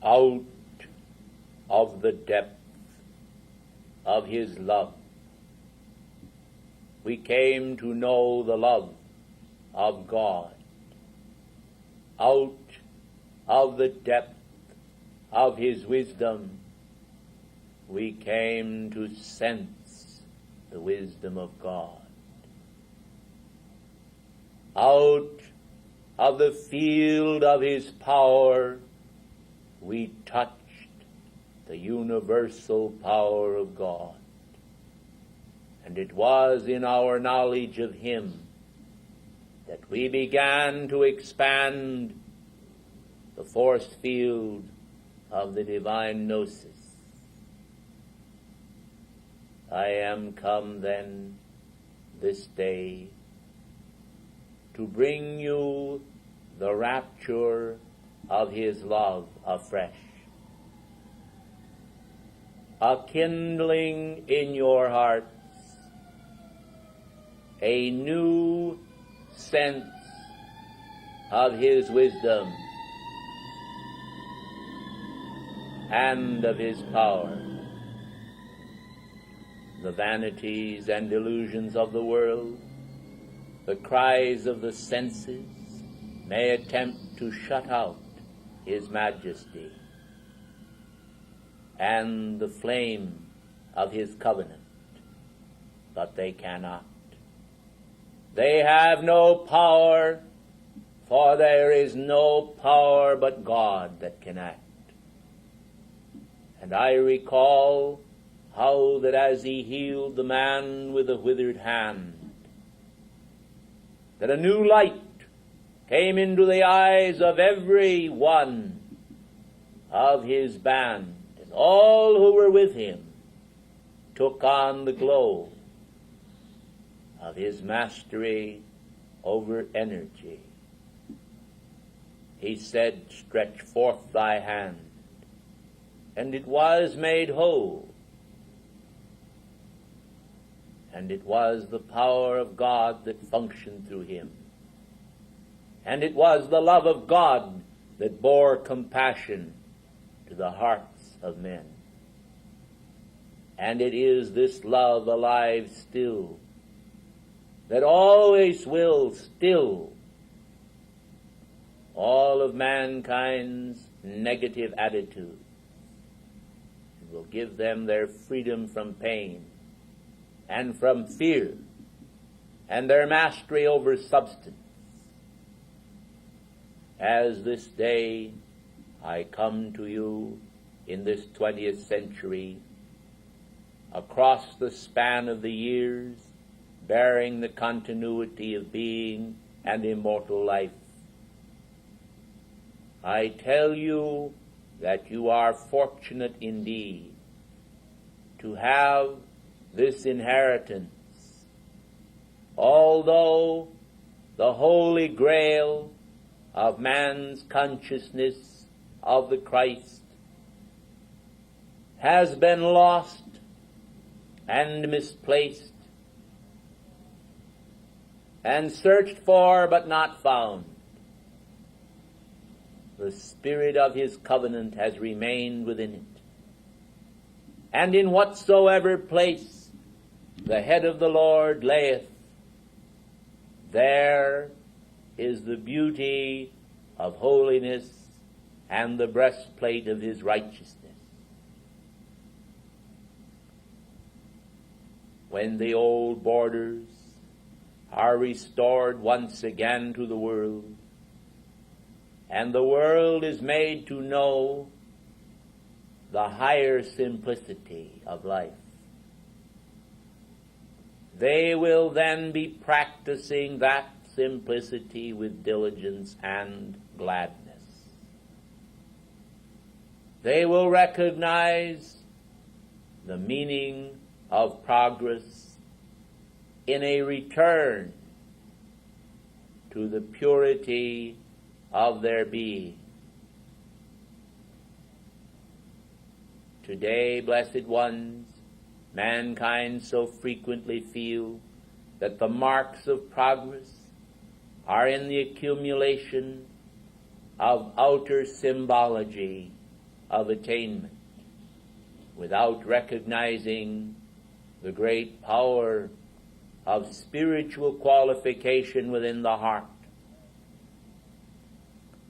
Out of the depth of his love, we came to know the love of God. Out of the depth of his wisdom, we came to sense the wisdom of God. Out of the field of his power, we touched the universal power of God. And it was in our knowledge of him that we began to expand the force field of the divine gnosis. I am come then this day to bring you the rapture of his love afresh, a kindling in your hearts, a new sense of his wisdom and of his power. The vanities and illusions of the world, the cries of the senses, may attempt to shut out his majesty and the flame of his covenant, but they cannot. They have no power, for there is no power but God that can act. And I recall how that as he healed the man with the withered hand, that a new light came into the eyes of every one of his band, and all who were with him took on the glow of his mastery over energy. He said, "Stretch forth thy hand," and it was made whole. And it was the power of God that functioned through him. And it was the love of God that bore compassion to the hearts of men. And it is this love alive still, that always will still all of mankind's negative attitudes, and will give them their freedom from pain and from fear, and their mastery over substance. As this day I come to you in this 20th century, across the span of the years, bearing the continuity of being and immortal life, I tell you that you are fortunate indeed to have this inheritance, although the holy grail of man's consciousness of the Christ has been lost and misplaced and searched for but not found. The spirit of his covenant has remained within it. And in whatsoever place the head of the Lord layeth, there is the beauty of holiness and the breastplate of his righteousness. When the old borders are restored once again to the world, and the world is made to know the higher simplicity of life, they will then be practicing that simplicity with diligence and gladness. They will recognize the meaning of progress in a return to the purity of their being. Today, blessed ones, mankind so frequently feel that the marks of progress are in the accumulation of outer symbology of attainment, without recognizing the great power of spiritual qualification within the heart.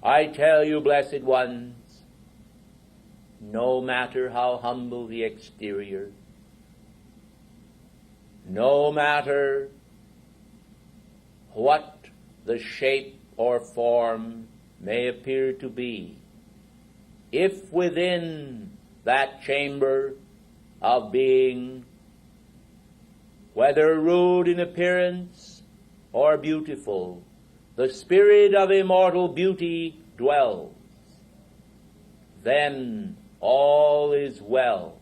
I tell you, blessed ones, no matter how humble the exterior, no matter what the shape or form may appear to be, if within that chamber of being, whether rude in appearance or beautiful, the spirit of immortal beauty dwells, then all is well.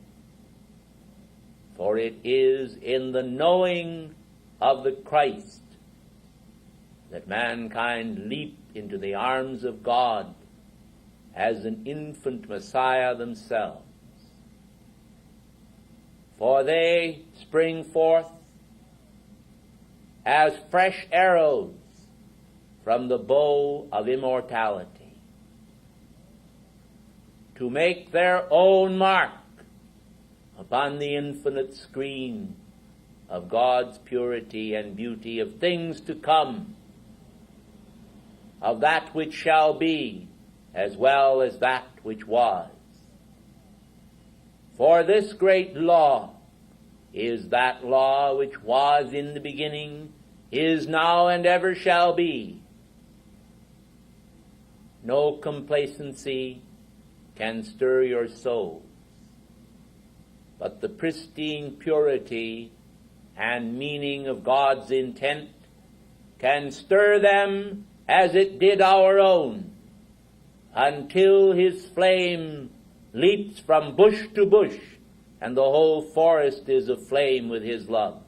For it is in the knowing of the Christ that mankind leap into the arms of God as an infant Messiah themselves. For they spring forth as fresh arrows from the bow of immortality, to make their own mark upon the infinite screen of God's purity and beauty, of things to come, of that which shall be, as well as that which was. For this great law is that law which was in the beginning, is now, and ever shall be. No complacency can stir your souls, but the pristine purity and meaning of God's intent can stir them as it did our own, until his flame leaps from bush to bush, and the whole forest is aflame with his love.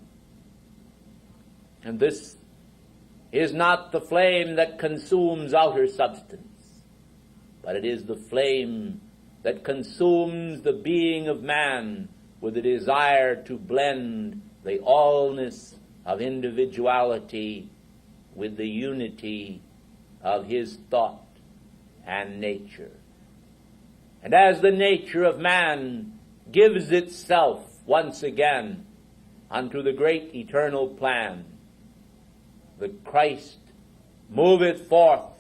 And this is not the flame that consumes outer substance, but it is the flame that consumes the being of man with a desire to blend the allness of individuality with the unity of his thought and nature. And as the nature of man gives itself once again unto the great eternal plan, the Christ moveth forth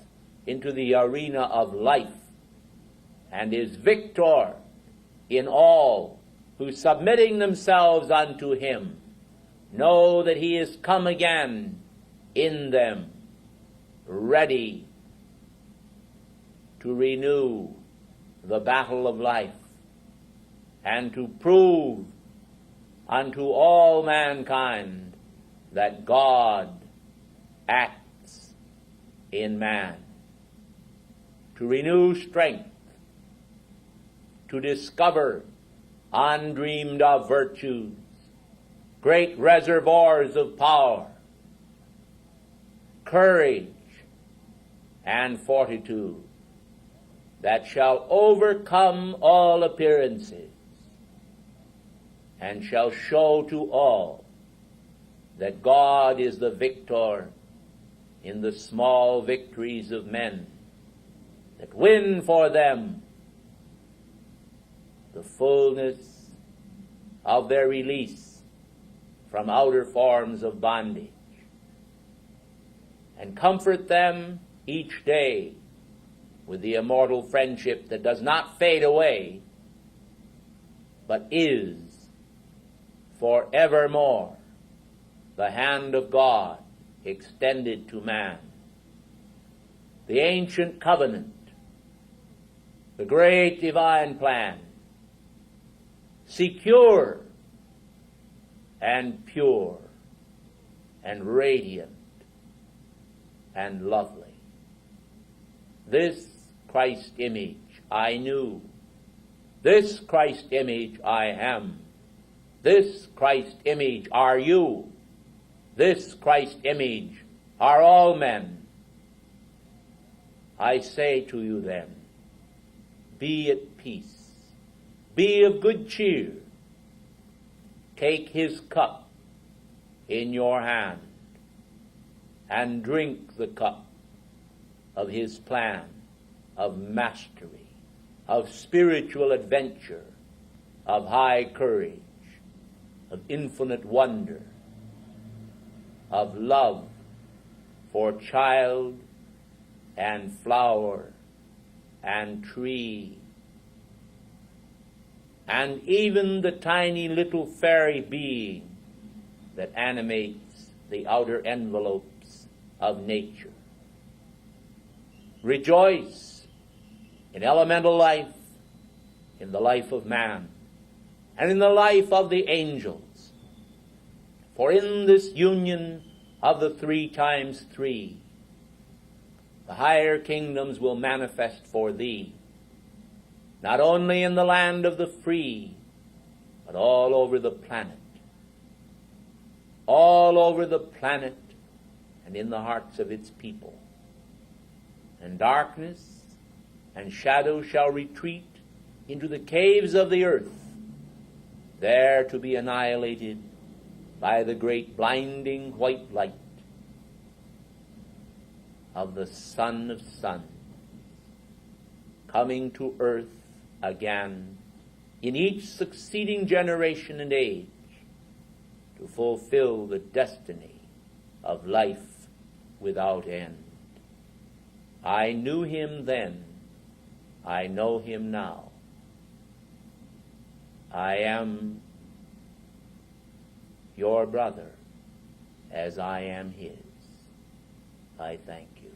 into the arena of life, and is victor in all who, submitting themselves unto him, know that he is come again in them, ready to renew the battle of life, and to prove unto all mankind that God acts in man, to renew strength, to discover undreamed of virtues, great reservoirs of power, courage, and fortitude that shall overcome all appearances, and shall show to all that God is the victor in the small victories of men, that win for them the fullness of their release from outer forms of bondage, and comfort them each day with the immortal friendship that does not fade away, but is forevermore the hand of God extended to man. The ancient covenant, the great divine plan, secure and pure and radiant and lovely. This Christ image I knew. This Christ image I am. This Christ image are you. This Christ image are all men. I say to you then, be at peace. Be of good cheer. Take his cup in your hand and drink the cup of his plan of mastery of spiritual adventure, of high courage, of infinite wonder, of love for child and flower and tree, and even the tiny little fairy being that animates the outer envelopes of nature. Rejoice in elemental life, in the life of man, and in the life of the angels. For in this union of the 3 times 3, the higher kingdoms will manifest for thee, not only in the land of the free, but all over the planet. All over the planet and in the hearts of its people. And darkness and shadow shall retreat into the caves of the earth, there to be annihilated by the great blinding white light of the Son of Suns, coming to earth again in each succeeding generation and age to fulfill the destiny of life without end. I knew him then, I know him now. I am your brother as I am his. I thank you.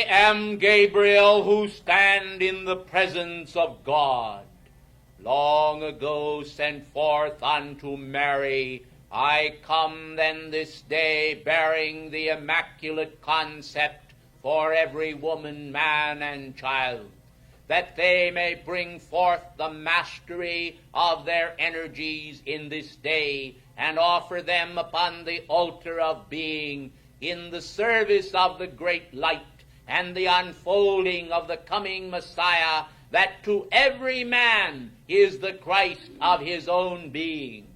I am Gabriel, who stand in the presence of God. Long ago sent forth unto Mary, I come then this day, bearing the immaculate concept for every woman, man, and child, that they may bring forth the mastery of their energies in this day, and offer them upon the altar of being, in the service of the great light and the unfolding of the coming Messiah, that to every man is the Christ of his own being.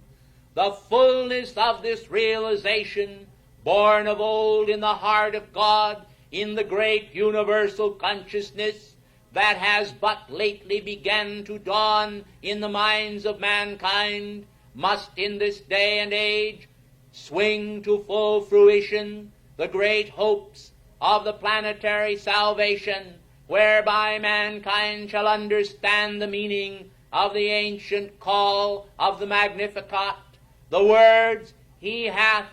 The fullness of this realization, born of old in the heart of God, in the great universal consciousness that has but lately begun to dawn in the minds of mankind, must in this day and age swing to full fruition the great hopes of the planetary salvation, whereby mankind shall understand the meaning of the ancient call of the Magnificat, the words, He hath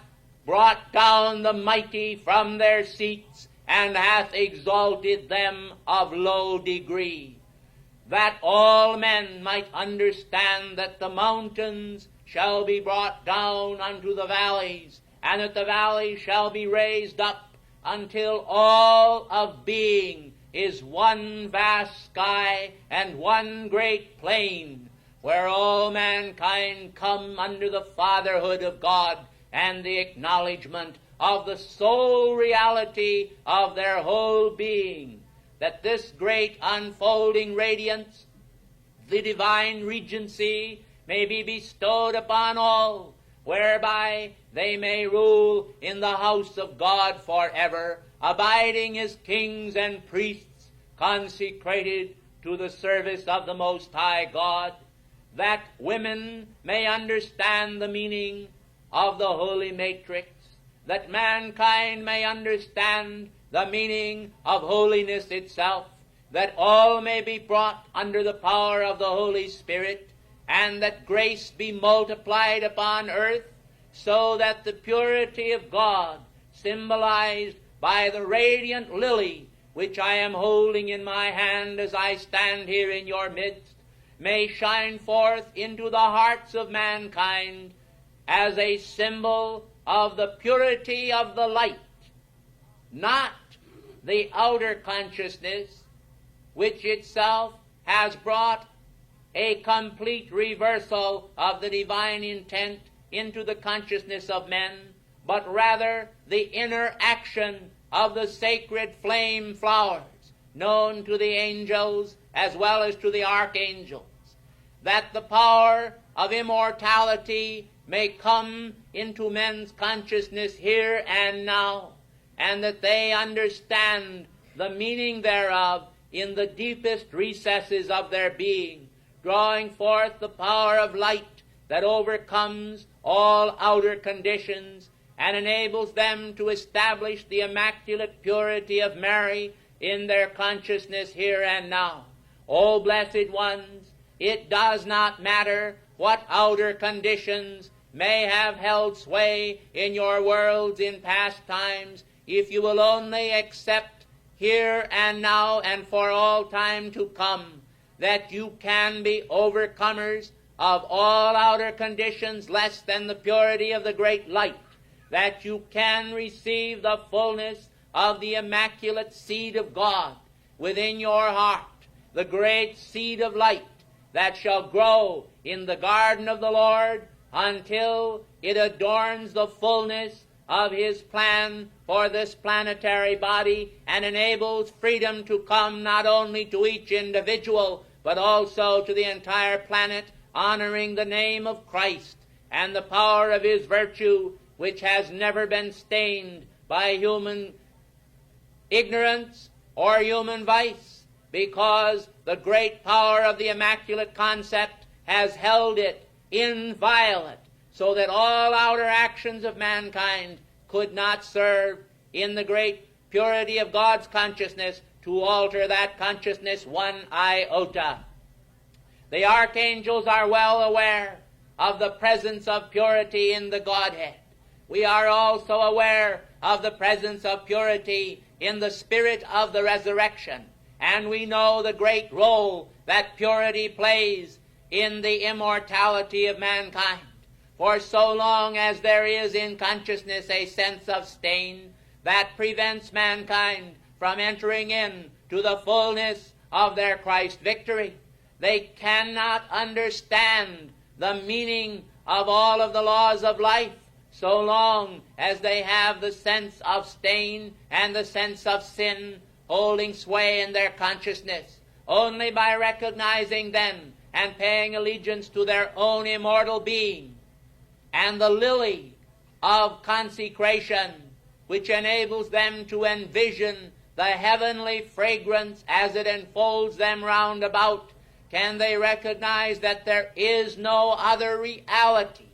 brought down the mighty from their seats, and hath exalted them of low degree, that all men might understand that the mountains shall be brought down unto the valleys, and that the valleys shall be raised up, until all of being is one vast sky and one great plain, where all mankind come under the fatherhood of God and the acknowledgement of the sole reality of their whole being, that this great unfolding radiance, the divine regency, may be bestowed upon all, whereby they may rule in the house of God forever, abiding as kings and priests, consecrated to the service of the Most High God, that women may understand the meaning of the holy matrix, that mankind may understand the meaning of holiness itself, that all may be brought under the power of the Holy Spirit, and that grace be multiplied upon earth, so that the purity of God, symbolized by the radiant lily which I am holding in my hand as I stand here in your midst, may shine forth into the hearts of mankind as a symbol of the purity of the light, not the outer consciousness, which itself has brought a complete reversal of the divine intent into the consciousness of men, but rather the inner action of the sacred flame flowers, known to the angels as well as to the archangels, that the power of immortality may come into men's consciousness here and now, and that they understand the meaning thereof in the deepest recesses of their being, drawing forth the power of light that overcomes all outer conditions and enables them to establish the immaculate purity of Mary in their consciousness here and now. O blessed ones, it does not matter what outer conditions may have held sway in your worlds in past times, if you will only accept here and now and for all time to come that you can be overcomers of all outer conditions less than the purity of the great light, that you can receive the fullness of the immaculate seed of God within your heart, the great seed of light that shall grow in the garden of the Lord until it adorns the fullness of His plan for this planetary body and enables freedom to come not only to each individual but also to the entire planet, honoring the name of Christ and the power of His virtue, which has never been stained by human ignorance or human vice, because the great power of the immaculate concept has held it inviolate, so that all outer actions of mankind could not serve in the great purity of God's consciousness to alter that consciousness one iota. The archangels are well aware of the presence of purity in the Godhead. We are also aware of the presence of purity in the spirit of the resurrection. And we know the great role that purity plays in the immortality of mankind. For so long as there is in consciousness a sense of stain that prevents mankind from entering in to the fullness of their Christ victory, they cannot understand the meaning of all of the laws of life so long as they have the sense of stain and the sense of sin holding sway in their consciousness. Only by recognizing then and paying allegiance to their own immortal being and the lily of consecration, which enables them to envision the heavenly fragrance as it enfolds them round about, can they recognize that there is no other reality,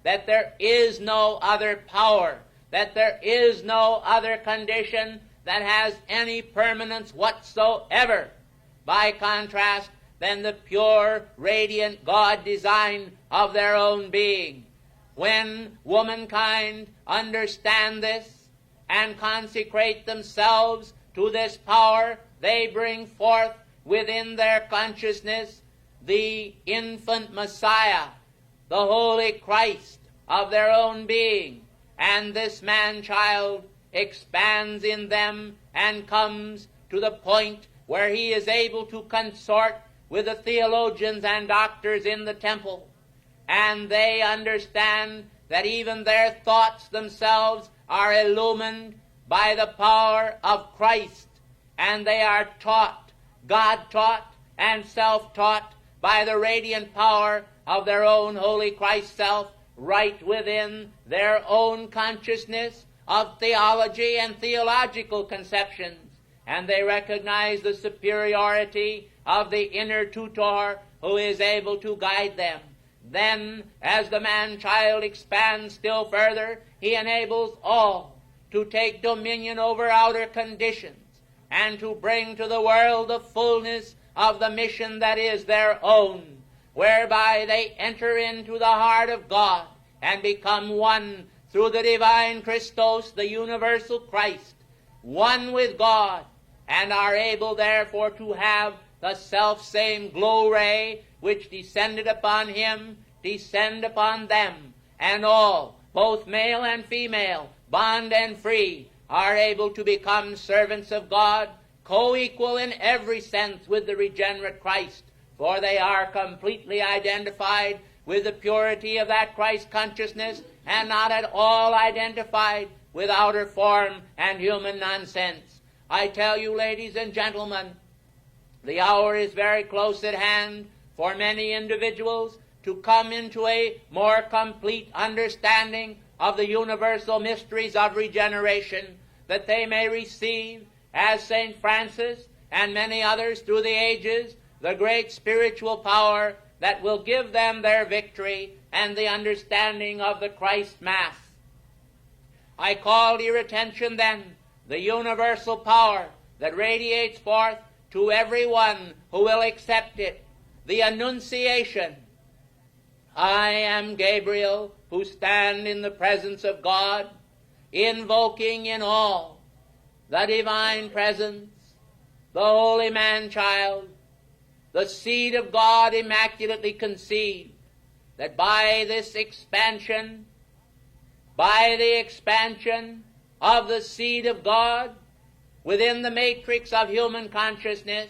that there is no other power, that there is no other condition that has any permanence whatsoever, by contrast, than the pure, radiant God design of their own being. When womankind understand this and consecrate themselves to this power, they bring forth within their consciousness the infant Messiah, the Holy Christ of their own being, and this man-child expands in them and comes to the point where he is able to consort with the theologians and doctors in the temple, and they understand that even their thoughts themselves are illumined by the power of Christ, and they are taught, God-taught and self-taught, by the radiant power of their own holy Christ self, right within their own consciousness of theology and theological conceptions. And they recognize the superiority of the inner tutor who is able to guide them. Then, as the man-child expands still further, he enables all to take dominion over outer conditions and to bring to the world the fullness of the mission that is their own, whereby they enter into the heart of God and become one through the divine Christos, the universal Christ, one with God, and are able therefore to have the self-same glow ray which descended upon him, descend upon them, and all, both male and female, bond and free, are able to become servants of God, co-equal in every sense with the regenerate Christ, for they are completely identified with the purity of that Christ consciousness and not at all identified with outer form and human nonsense. I tell you, ladies and gentlemen, the hour is very close at hand for many individuals to come into a more complete understanding of the universal mysteries of regeneration, that they may receive, as St. Francis and many others through the ages, the great spiritual power that will give them their victory and the understanding of the Christ Mass. I call to your attention then the universal power that radiates forth to everyone who will accept it, the Annunciation. I am Gabriel, who stand in the presence of God, invoking in all the divine presence, the holy man-child, the seed of God immaculately conceived, that by this expansion, by the expansion of the seed of God within the matrix of human consciousness,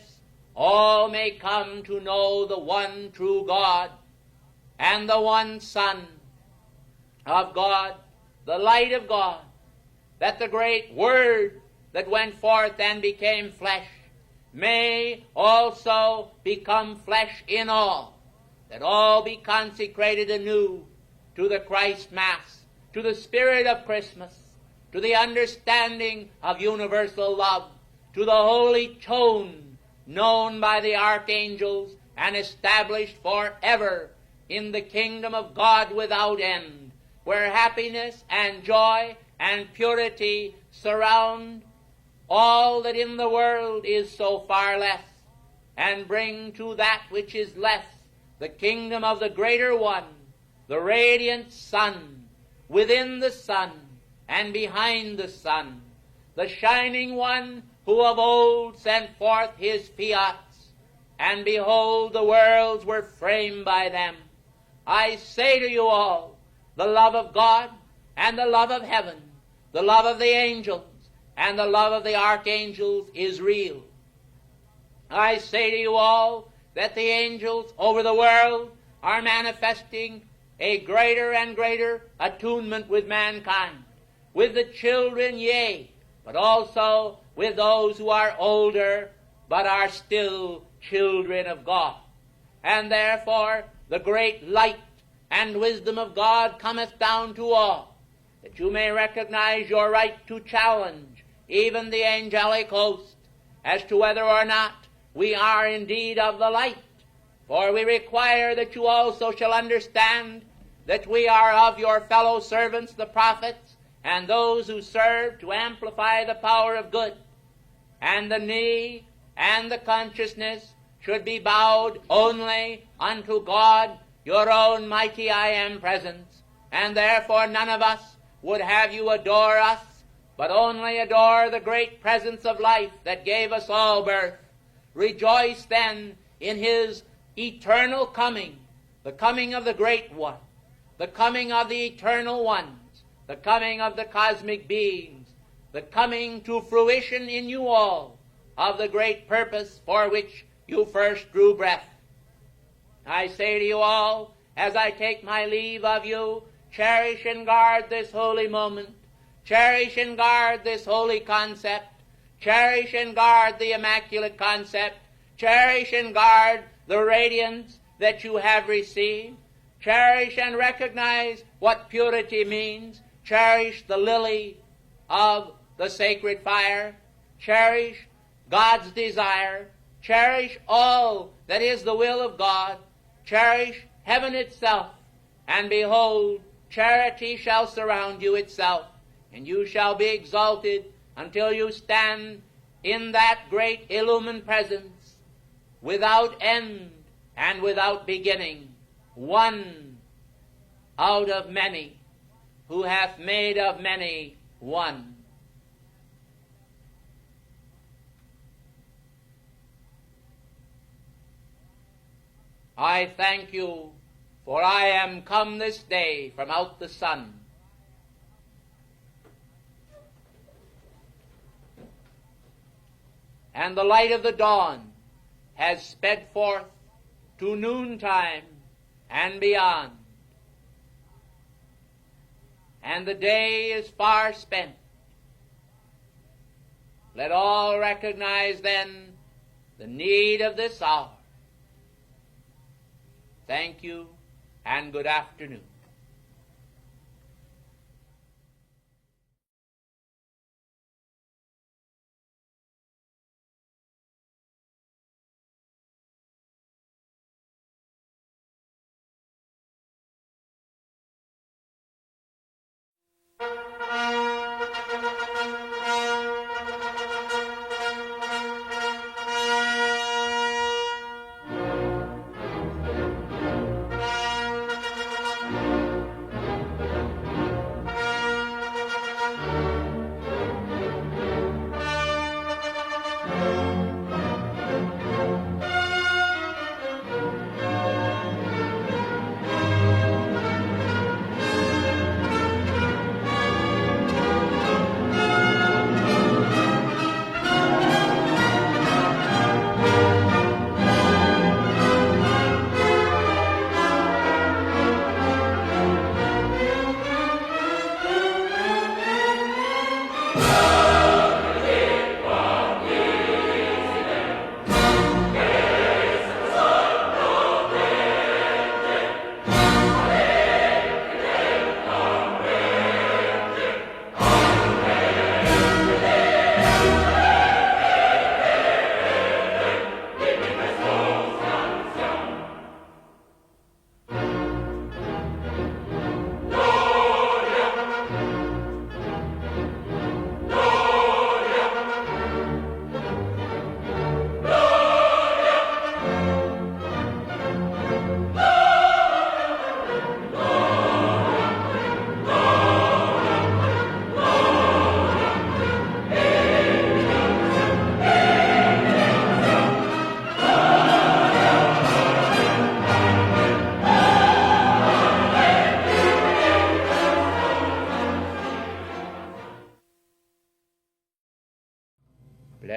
all may come to know the one true God and the one Son of God, the light of God, that the great Word that went forth and became flesh may also become flesh in all, that all be consecrated anew to the Christ Mass, to the spirit of Christmas, to the understanding of universal love, to the holy tone known by the archangels and established forever in the kingdom of God without end, where happiness and joy and purity surround all that in the world is so far less, and bring to that which is less the kingdom of the greater one, the radiant sun within the sun, and behind the sun, the shining one who of old sent forth his fiats, and behold, the worlds were framed by them. I say to you all, the love of God and the love of heaven, the love of the angels and the love of the archangels is real. I say to you all that the angels over the world are manifesting a greater and greater attunement with mankind, with the children, yea, but also with those who are older but are still children of God. And therefore the great light and wisdom of God cometh down to all, that you may recognize your right to challenge even the angelic host as to whether or not we are indeed of the light. For we require that you also shall understand that we are of your fellow servants, the prophets, and those who serve to amplify the power of good. And the knee and the consciousness should be bowed only unto God, your own mighty I Am presence. And therefore none of us would have you adore us, but only adore the great presence of life that gave us all birth. Rejoice then in his eternal coming, the coming of the Great One, the coming of the eternal ones, the coming of the cosmic beings, the coming to fruition in you all of the great purpose for which you first drew breath. I say to you all, as I take my leave of you, cherish and guard this holy moment, cherish and guard this holy concept, cherish and guard the immaculate concept, cherish and guard the radiance that you have received, cherish and recognize what purity means, cherish the lily of the sacred fire, cherish God's desire, cherish all that is the will of God, cherish heaven itself, and behold, charity shall surround you itself, and you shall be exalted until you stand in that great illumined presence, without end and without beginning, one out of many, who hath made of many one. I thank you, for I am come this day from out the sun, and the light of the dawn has sped forth to noontime and beyond, and the day is far spent. Let all recognize then the need of this hour. Thank you, and good afternoon.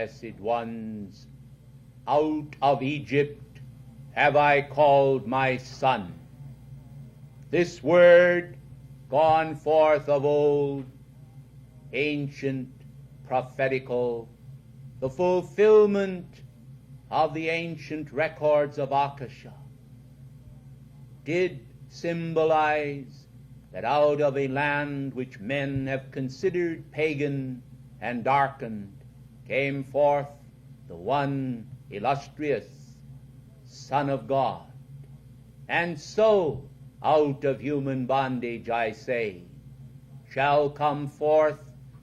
blessed ones, out of Egypt have I called my son. This word, gone forth of old, ancient, prophetical, the fulfillment of the ancient records of Akasha, did symbolize that out of a land which men have considered pagan and darkened came forth the one illustrious Son of God. And so, out of human bondage, I say, shall come forth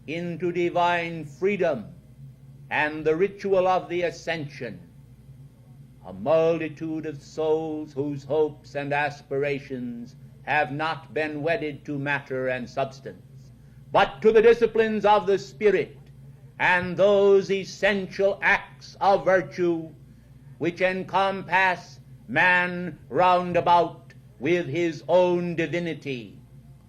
into divine freedom and the ritual of the ascension a multitude of souls whose hopes and aspirations have not been wedded to matter and substance, but to the disciplines of the Spirit and those essential acts of virtue which encompass man round about with his own divinity,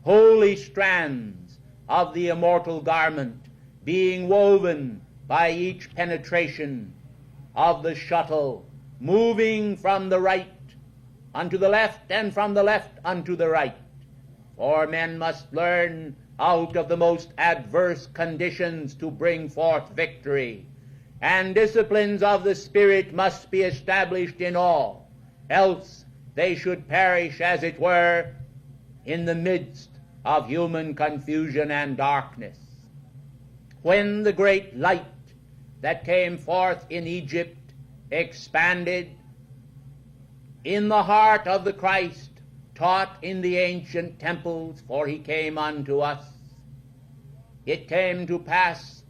holy strands of the immortal garment being woven by each penetration of the shuttle, moving from the right unto the left and from the left unto the right. For men must learn out of the most adverse conditions to bring forth victory, and disciplines of the Spirit must be established in all, else they should perish, as it were, in the midst of human confusion and darkness. When the great light that came forth in Egypt expanded in the heart of the Christ, taught in the ancient temples, for he came unto us, it came to pass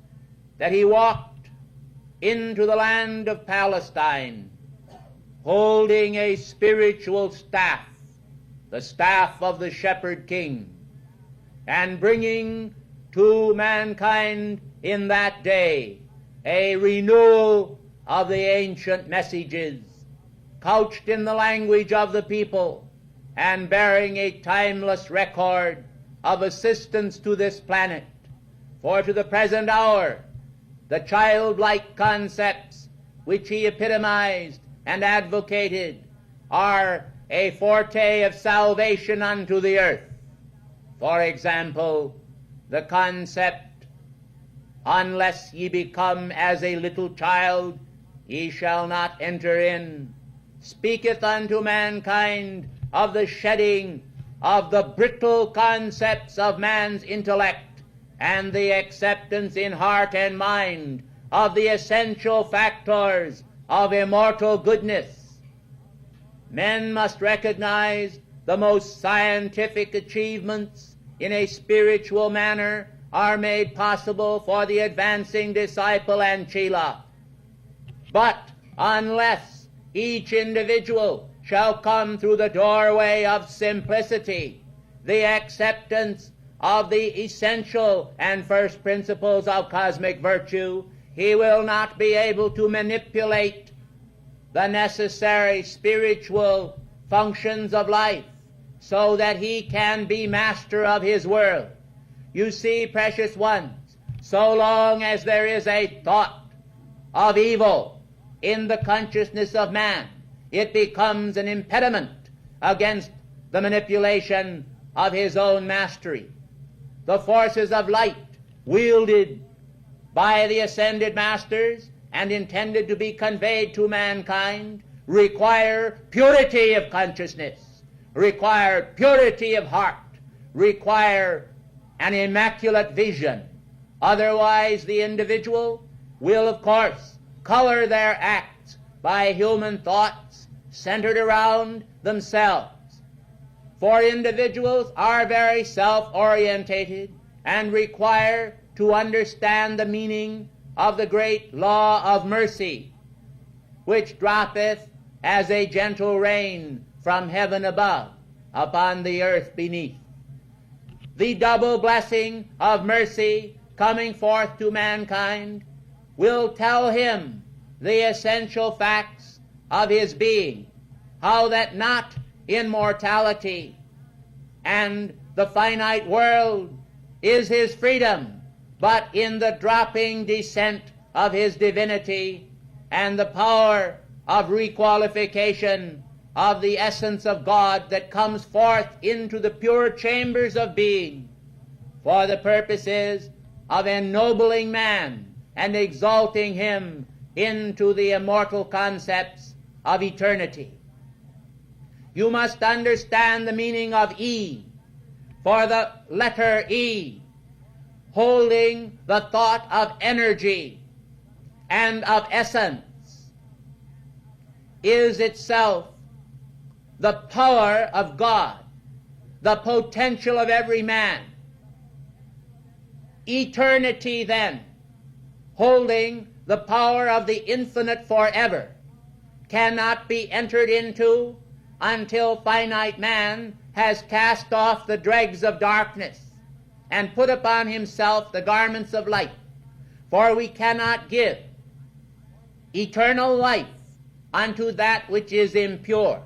that he walked into the land of Palestine, holding a spiritual staff, the staff of the shepherd king, and bringing to mankind in that day a renewal of the ancient messages, couched in the language of the people, and bearing a timeless record of assistance to this planet. For to the present hour, the childlike concepts which he epitomized and advocated are a forte of salvation unto the earth. For example, the concept, unless ye become as a little child, ye shall not enter in, speaketh unto mankind of the shedding of the brittle concepts of man's intellect and the acceptance in heart and mind of the essential factors of immortal goodness. Men must recognize the most scientific achievements in a spiritual manner are made possible for the advancing disciple and chela. But unless each individual shall come through the doorway of simplicity, the acceptance of the essential and first principles of cosmic virtue, he will not be able to manipulate the necessary spiritual functions of life so that he can be master of his world. You see, precious ones, so long as there is a thought of evil in the consciousness of man, it becomes an impediment against the manipulation of his own mastery. The forces of light wielded by the ascended masters and intended to be conveyed to mankind require purity of consciousness, require purity of heart, require an immaculate vision. Otherwise, the individual will, of course, color their acts by human thoughts centered around themselves. For individuals are very self-orientated and require to understand the meaning of the great law of mercy, which droppeth as a gentle rain from heaven above upon the earth beneath. The double blessing of mercy coming forth to mankind will tell him the essential facts of his being, how that not in mortality and the finite world is his freedom, but in the dropping descent of his divinity and the power of requalification of the essence of God that comes forth into the pure chambers of being for the purposes of ennobling man and exalting him into the immortal concepts of eternity. You must understand the meaning of E, for the letter E, holding the thought of energy and of essence, is itself the power of God, the potential of every man. Eternity, then, holding the power of the infinite forever, cannot be entered into until finite man has cast off the dregs of darkness and put upon himself the garments of light. For we cannot give eternal life unto that which is impure.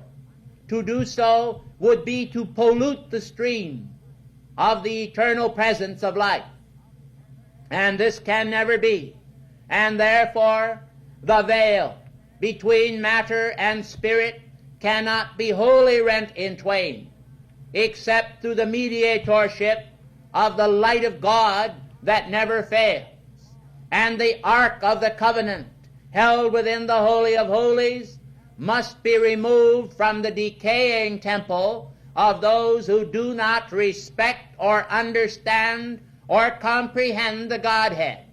To do so would be to pollute the stream of the eternal presence of life. And this can never be. And therefore the veil between matter and spirit cannot be wholly rent in twain, except through the mediatorship of the light of God that never fails, and the ark of the covenant held within the Holy of Holies must be removed from the decaying temple of those who do not respect or understand or comprehend the Godhead,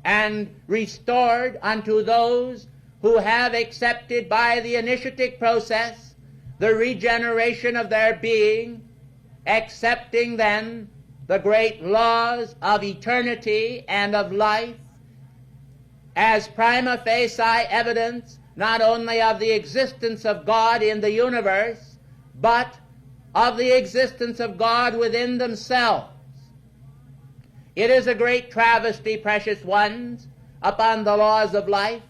and restored unto those who have accepted by the initiatic process the regeneration of their being, accepting then the great laws of eternity and of life as prima facie evidence not only of the existence of God in the universe, but of the existence of God within themselves. It is a great travesty, precious ones, upon the laws of life,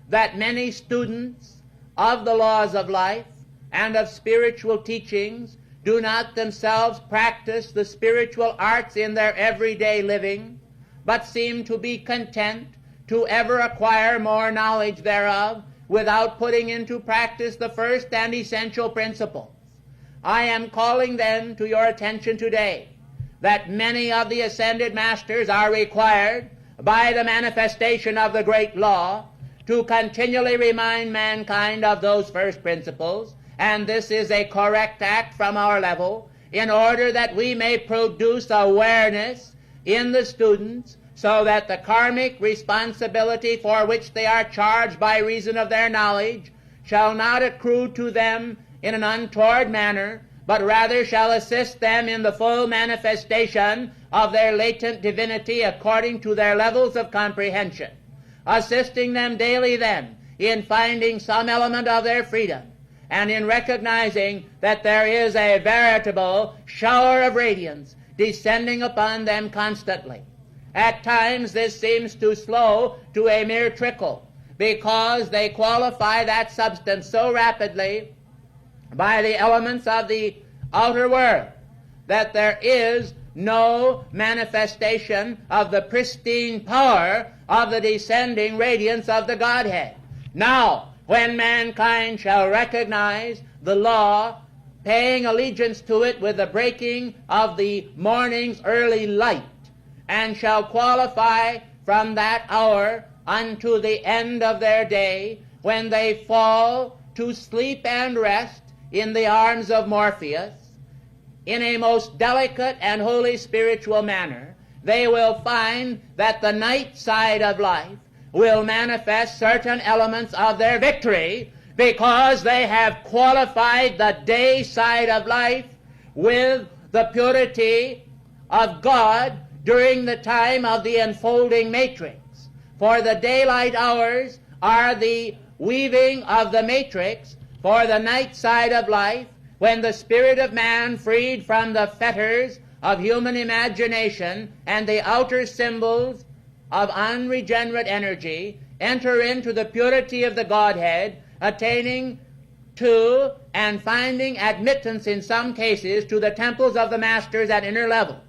that many students of the laws of life and of spiritual teachings do not themselves practice the spiritual arts in their everyday living, but seem to be content to ever acquire more knowledge thereof without putting into practice the first and essential principles. I am calling then to your attention today that many of the ascended masters are required by the manifestation of the great law to continually remind mankind of those first principles, and this is a correct act from our level, in order that we may produce awareness in the students, so that the karmic responsibility for which they are charged by reason of their knowledge shall not accrue to them in an untoward manner, but rather shall assist them in the full manifestation of their latent divinity according to their levels of comprehension, assisting them daily then in finding some element of their freedom, and in recognizing that there is a veritable shower of radiance descending upon them constantly. At times this seems too slow to a mere trickle, because they qualify that substance so rapidly by the elements of the outer world that there is no manifestation of the pristine power of the descending radiance of the Godhead. Now, when mankind shall recognize the law, paying allegiance to it with the breaking of the morning's early light, and shall qualify from that hour unto the end of their day, when they fall to sleep and rest in the arms of Morpheus, in a most delicate and holy spiritual manner, they will find that the night side of life will manifest certain elements of their victory, because they have qualified the day side of life with the purity of God during the time of the enfolding matrix. For the daylight hours are the weaving of the matrix for the night side of life, when the spirit of man, freed from the fetters of human imagination and the outer symbols of unregenerate energy, enter into the purity of the Godhead, attaining to and finding admittance in some cases to the temples of the masters at inner levels,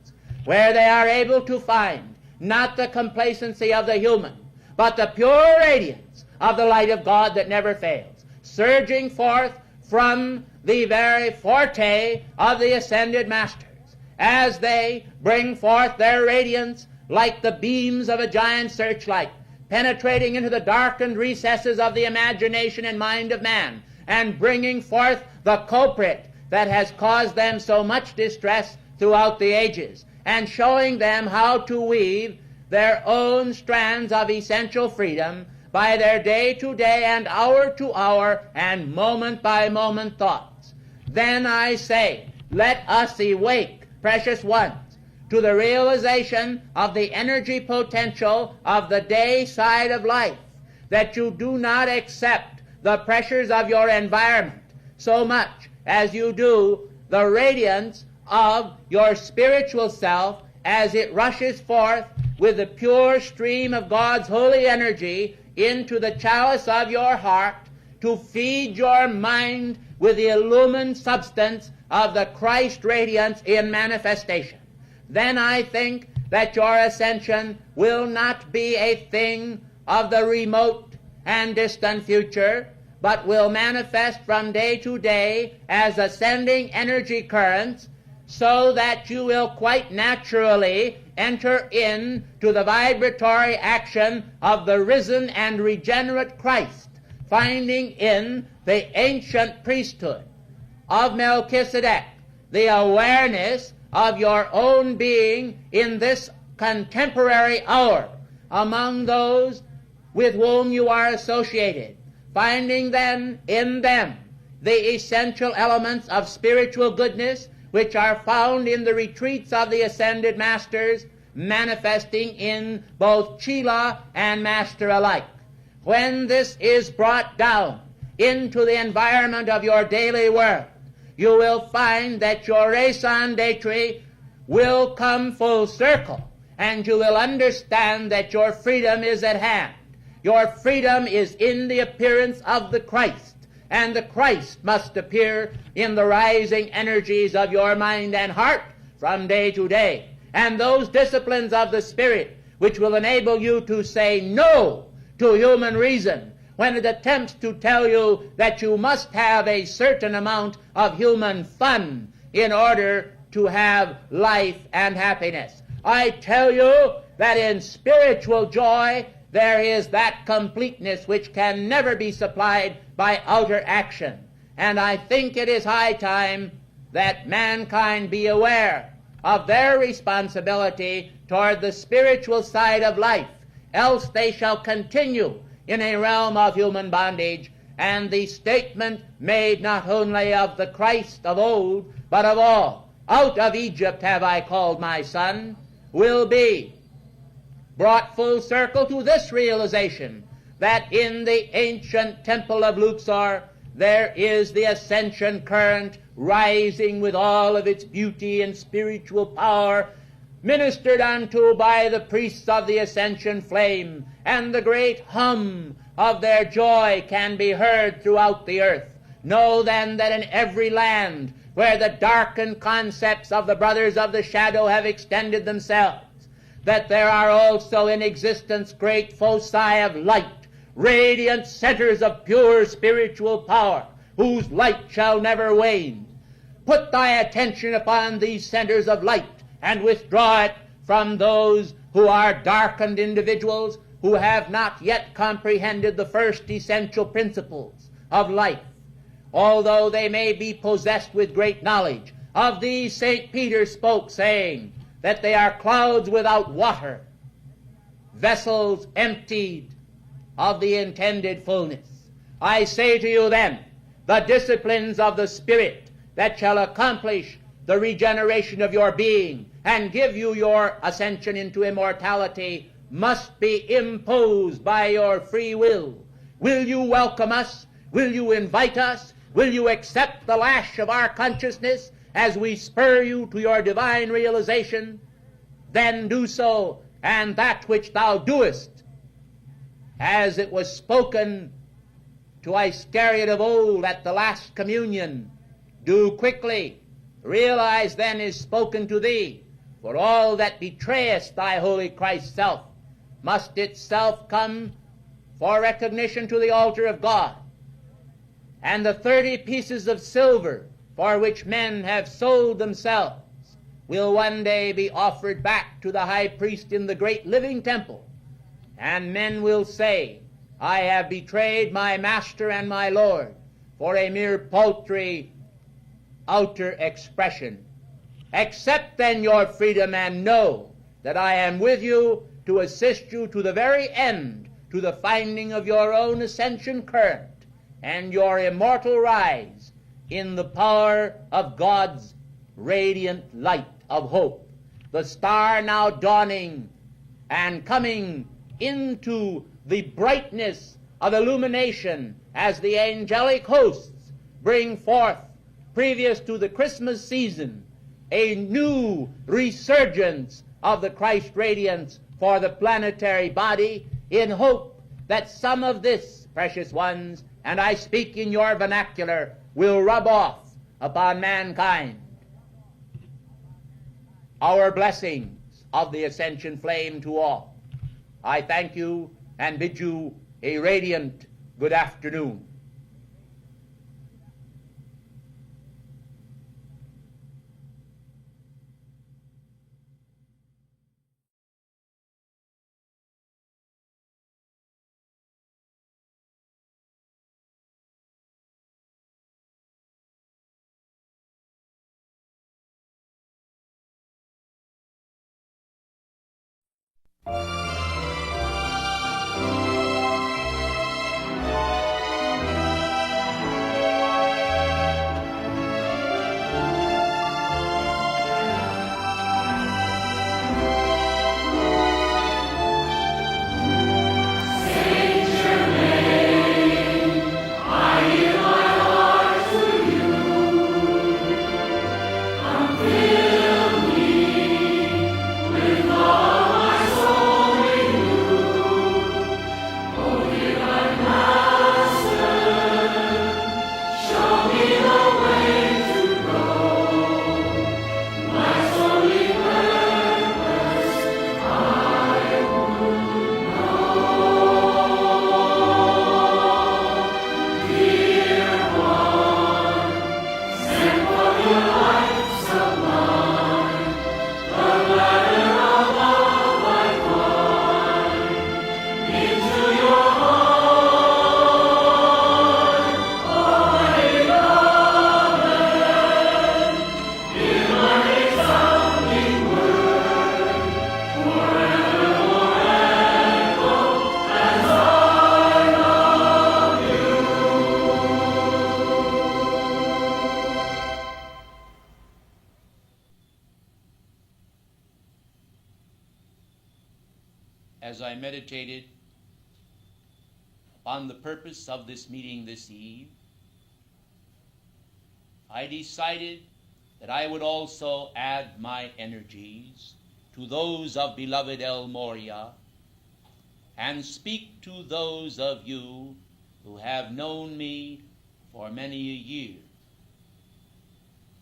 where they are able to find not the complacency of the human, but the pure radiance of the light of God that never fails, surging forth from the very forte of the ascended masters, as they bring forth their radiance like the beams of a giant searchlight, penetrating into the darkened recesses of the imagination and mind of man, and bringing forth the culprit that has caused them so much distress throughout the ages, and showing them how to weave their own strands of essential freedom by their day-to-day and hour-to-hour and moment-by-moment thoughts. Then I say, let us awake, precious ones, to the realization of the energy potential of the day side of life, that you do not accept the pressures of your environment so much as you do the radiance of your spiritual self as it rushes forth with the pure stream of God's holy energy into the chalice of your heart to feed your mind with the illumined substance of the Christ radiance in manifestation. Then I think that your ascension will not be a thing of the remote and distant future, but will manifest from day to day as ascending energy currents, so that you will quite naturally enter into the vibratory action of the risen and regenerate Christ, finding in the ancient priesthood of Melchizedek the awareness of your own being in this contemporary hour among those with whom you are associated, finding then in them the essential elements of spiritual goodness which are found in the retreats of the ascended masters, manifesting in both Chela and master alike. When this is brought down into the environment of your daily world, you will find that your raison d'etre will come full circle, and you will understand that your freedom is at hand. Your freedom is in the appearance of the Christ, and the Christ must appear in the rising energies of your mind and heart from day to day. And those disciplines of the Spirit which will enable you to say no to human reason when it attempts to tell you that you must have a certain amount of human fun in order to have life and happiness. I tell you that in spiritual joy there is that completeness which can never be supplied by outer action. And I think it is high time that mankind be aware of their responsibility toward the spiritual side of life, else they shall continue in a realm of human bondage, and the statement made not only of the Christ of old, but of all, out of Egypt have I called my son, will be brought full circle to this realization, that in the ancient temple of Luxor there is the ascension current rising with all of its beauty and spiritual power, ministered unto by the priests of the ascension flame, and the great hum of their joy can be heard throughout the earth. Know then that in every land where the darkened concepts of the brothers of the shadow have extended themselves, that there are also in existence great foci of light, radiant centers of pure spiritual power, whose light shall never wane. Put thy attention upon these centers of light, and withdraw it from those who are darkened individuals who have not yet comprehended the first essential principles of life. Although they may be possessed with great knowledge, of these St. Peter spoke, saying that they are clouds without water, vessels emptied of the intended fullness. I say to you then, the disciplines of the Spirit that shall accomplish the regeneration of your being and give you your ascension into immortality must be imposed by your free will. Will you welcome us? Will you invite us? Will you accept the lash of our consciousness as we spur you to your divine realization? Then do so, and that which thou doest, as it was spoken to Iscariot of old at the last communion, do quickly. Realize then is spoken to thee, for all that betrayest thy holy Christ's self must itself come for recognition to the altar of God, and the 30 pieces of silver for which men have sold themselves will one day be offered back to the high priest in the great living temple, and men will say, I have betrayed my master and my Lord for a mere paltry outer expression. Accept then your freedom and know that I am with you to assist you to the very end, to the finding of your own ascension current and your immortal rise in the power of God's radiant light of hope, the star now dawning and coming into the brightness of illumination as the angelic hosts bring forth, previous to the Christmas season, a new resurgence of the Christ radiance for the planetary body, in hope that some of this, precious ones, and I speak in your vernacular, will rub off upon mankind. Our blessings of the ascension flame to all. I thank you and bid you a radiant good afternoon. As I meditated upon the purpose of this meeting this eve, I decided that I would also add my energies to those of beloved El Morya and speak to those of you who have known me for many a year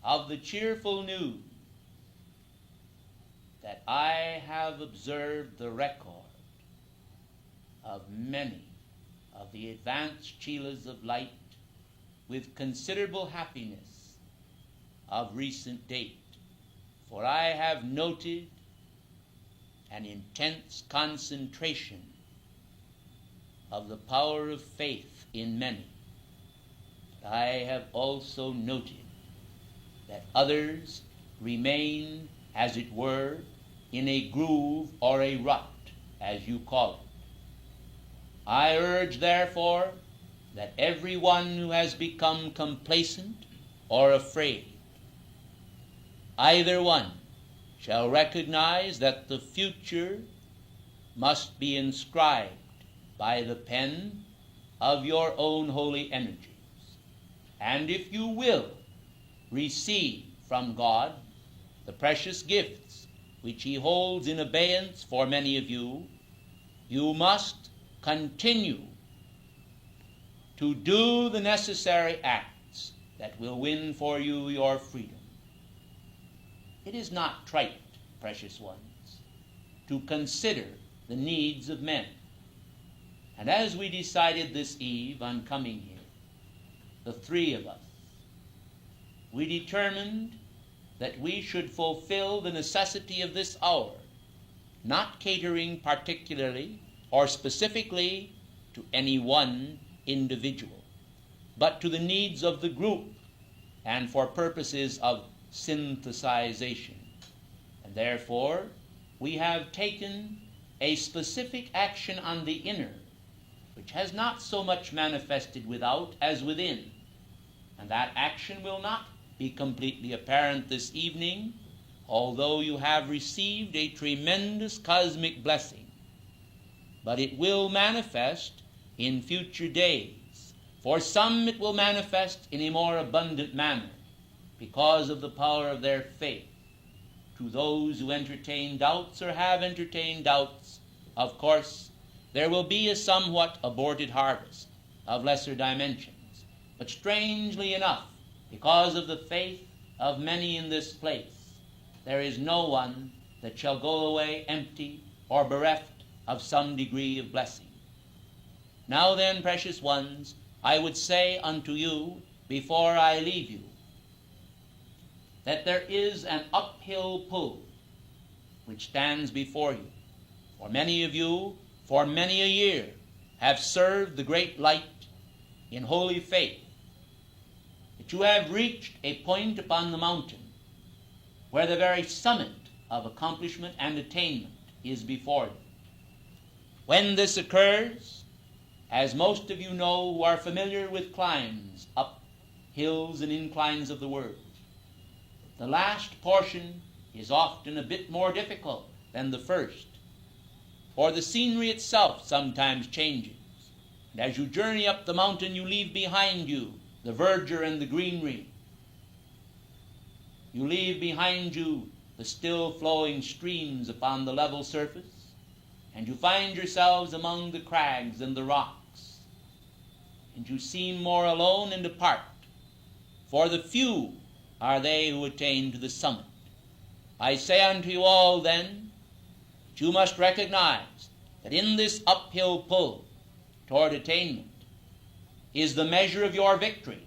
of the cheerful news that I have observed the record of many of the advanced chelas of light with considerable happiness of recent date, for I have noted an intense concentration of the power of faith in many. But I have also noted that others remain, as it were, in a groove or a rut, as you call it. I urge, therefore, that everyone who has become complacent or afraid, either one, shall recognize that the future must be inscribed by the pen of your own holy energies. And if you will receive from God the precious gifts which he holds in abeyance for many of you, you must continue to do the necessary acts that will win for you your freedom. It is not trite, precious ones, to consider the needs of men. And as we decided this eve on coming here, the three of us, we determined that we should fulfill the necessity of this hour, not catering particularly or specifically to any one individual, but to the needs of the group and for purposes of synthesization. And therefore, we have taken a specific action on the inner, which has not so much manifested without as within. And that action will not be completely apparent this evening, although you have received a tremendous cosmic blessing. But it will manifest in future days. For some it will manifest in a more abundant manner because of the power of their faith. To those who entertain doubts or have entertained doubts, of course, there will be a somewhat aborted harvest of lesser dimensions. But strangely enough, because of the faith of many in this place, there is no one that shall go away empty or bereft of some degree of blessing. Now then, precious ones, I would say unto you, before I leave you, that there is an uphill pull which stands before you. For many of you, for many a year, have served the great light in holy faith, that you have reached a point upon the mountain where the very summit of accomplishment and attainment is before you. When this occurs, as most of you know who are familiar with climbs up hills and inclines of the world, the last portion is often a bit more difficult than the first, for the scenery itself sometimes changes. And as you journey up the mountain, you leave behind you the verdure and the greenery. You leave behind you the still flowing streams upon the level surface, and you find yourselves among the crags and the rocks, and you seem more alone and apart, for the few are they who attain to the summit. I say unto you all then, that you must recognize that in this uphill pull toward attainment is the measure of your victory,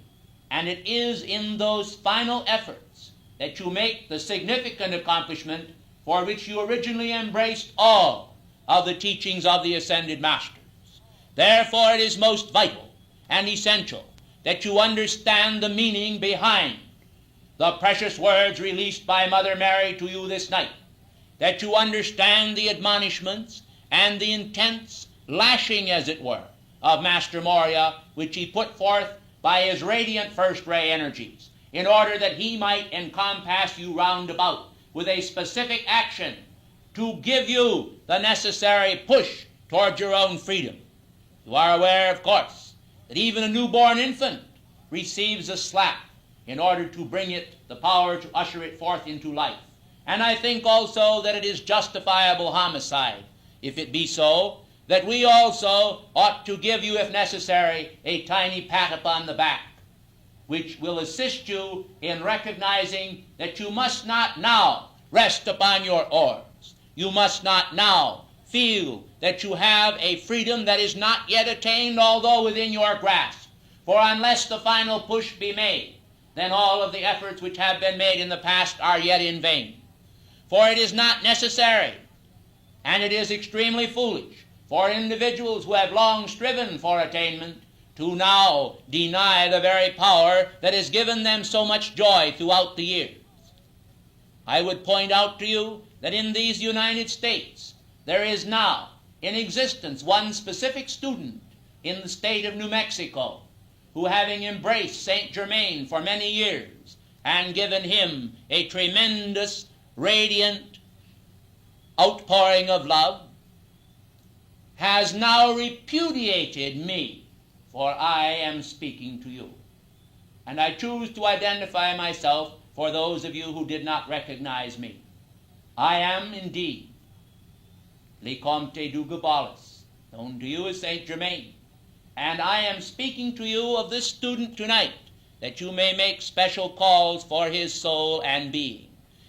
and it is in those final efforts that you make the significant accomplishment for which you originally embraced all of the teachings of the ascended masters. Therefore it is most vital and essential that you understand the meaning behind the precious words released by Mother Mary to you this night, that you understand the admonishments and the intense lashing, as it were, of Master Morya, which he put forth by his radiant first-ray energies, in order that he might encompass you round about with a specific action to give you the necessary push toward your own freedom. You are aware, of course, that even a newborn infant receives a slap in order to bring it the power to usher it forth into life. And I think also that it is justifiable homicide, if it be so, that we also ought to give you, if necessary, a tiny pat upon the back, which will assist you in recognizing that you must not now rest upon your oars. You must not now feel that you have a freedom that is not yet attained, although within your grasp. For unless the final push be made, then all of the efforts which have been made in the past are yet in vain. For it is not necessary, and it is extremely foolish, for individuals who have long striven for attainment to now deny the very power that has given them so much joy throughout the years. I would point out to you that in these United States there is now in existence one specific student in the state of New Mexico who, having embraced St. Germain for many years and given him a tremendous, radiant outpouring of love, has now repudiated me, for I am speaking to you. And I choose to identify myself for those of you who did not recognize me. I am indeed Le Comte du Gabalis, known to you as St. Germain. And I am speaking to you of this student tonight, that you may make special calls for his soul and being.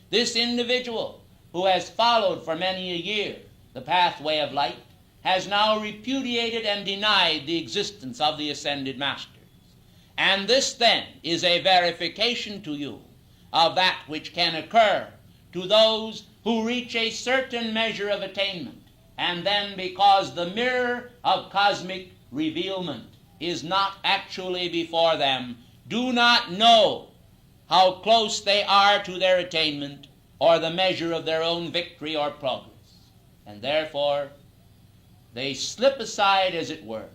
This individual who has followed for many a year the pathway of light, has now repudiated and denied the existence of the ascended masters. And this then is a verification to you of that which can occur to those who reach a certain measure of attainment, and then, because the mirror of cosmic revealment is not actually before them, do not know how close they are to their attainment or the measure of their own victory or progress. And therefore, they slip aside, as it were,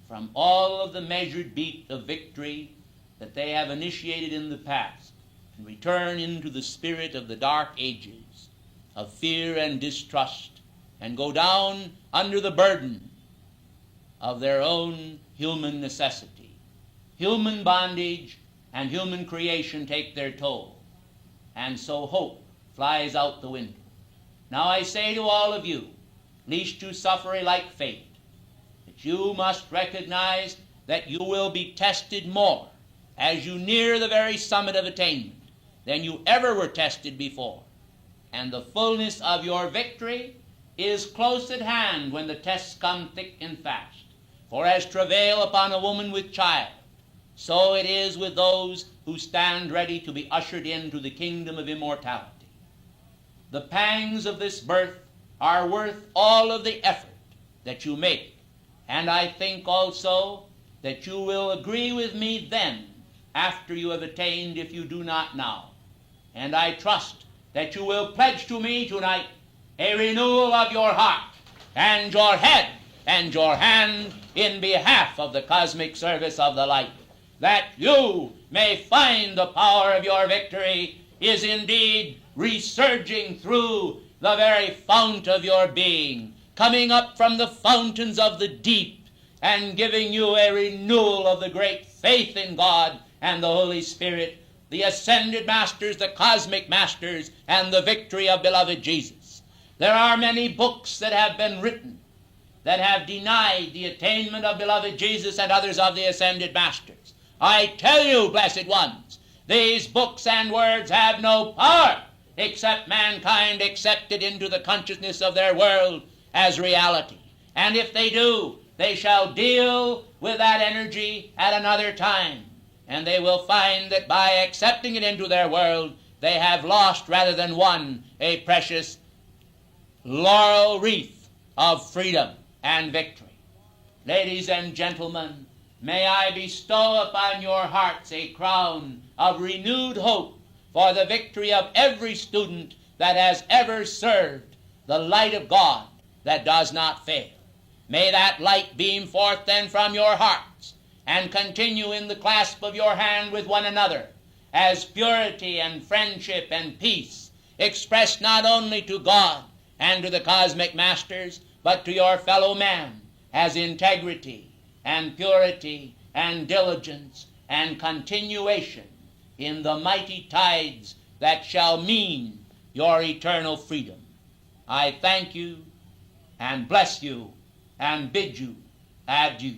from all of the measured beat of victory that they have initiated in the past, and return into the spirit of the dark ages of fear and distrust, and go down under the burden of their own human necessity. Human bondage and human creation take their toll, and so hope flies out the window. Now I say to all of you, lest you suffer a like fate, that you must recognize that you will be tested more as you near the very summit of attainment than you ever were tested before. And the fullness of your victory is close at hand when the tests come thick and fast. For as travail upon a woman with child, so it is with those who stand ready to be ushered into the kingdom of immortality. The pangs of this birth are worth all of the effort that you make, and I think also that you will agree with me then, after you have attained, if you do not now. And I trust that you will pledge to me tonight a renewal of your heart and your head and your hand in behalf of the cosmic service of the light, that you may find the power of your victory is indeed resurging through the very fount of your being, coming up from the fountains of the deep, and giving you a renewal of the great faith in God and the Holy Spirit, the ascended masters, the cosmic masters, and the victory of beloved Jesus. There are many books that have been written that have denied the attainment of beloved Jesus and others of the ascended masters. I tell you, blessed ones, these books and words have no power except mankind accept it into the consciousness of their world as reality. And if they do, they shall deal with that energy at another time. And they will find that by accepting it into their world, they have lost rather than won a precious laurel wreath of freedom and victory. Ladies and gentlemen, may I bestow upon your hearts a crown of renewed hope for the victory of every student that has ever served the light of God that does not fail. May that light beam forth then from your hearts and continue in the clasp of your hand with one another as purity and friendship and peace, expressed not only to God and to the cosmic masters, but to your fellow man as integrity and purity and diligence and continuation in the mighty tides that shall mean your eternal freedom. I thank you and bless you and bid you adieu.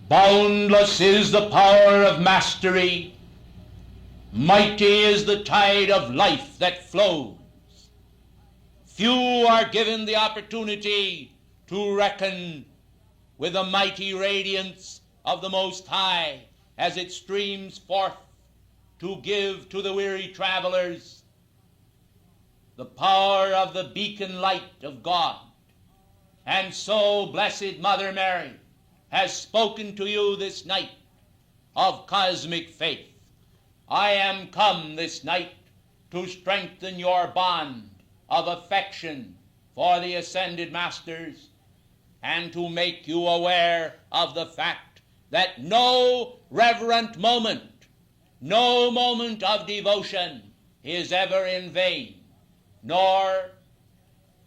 Boundless is the power of mastery. Mighty is the tide of life that flows. Few are given the opportunity to reckon with the mighty radiance of the Most High as it streams forth to give to the weary travelers the power of the beacon light of God. And so Blessed Mother Mary has spoken to you this night of cosmic faith. I am come this night to strengthen your bond of affection for the ascended masters, and to make you aware of the fact that no reverent moment, no moment of devotion is ever in vain, nor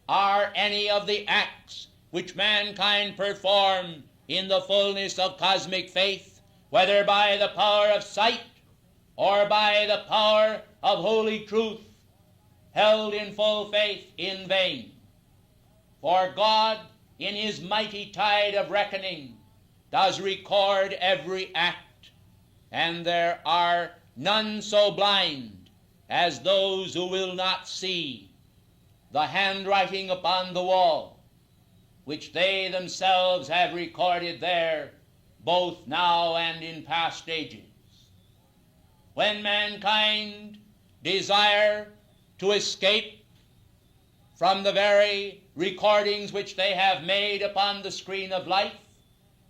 are any of the acts which mankind perform in the fullness of cosmic faith, whether by the power of sight or by the power of holy truth, held in full faith in vain. For God, in his mighty tide of reckoning, does record every act, and there are none so blind as those who will not see the handwriting upon the wall, which they themselves have recorded there, both now and in past ages. When mankind desire to escape from the very recordings which they have made upon the screen of life,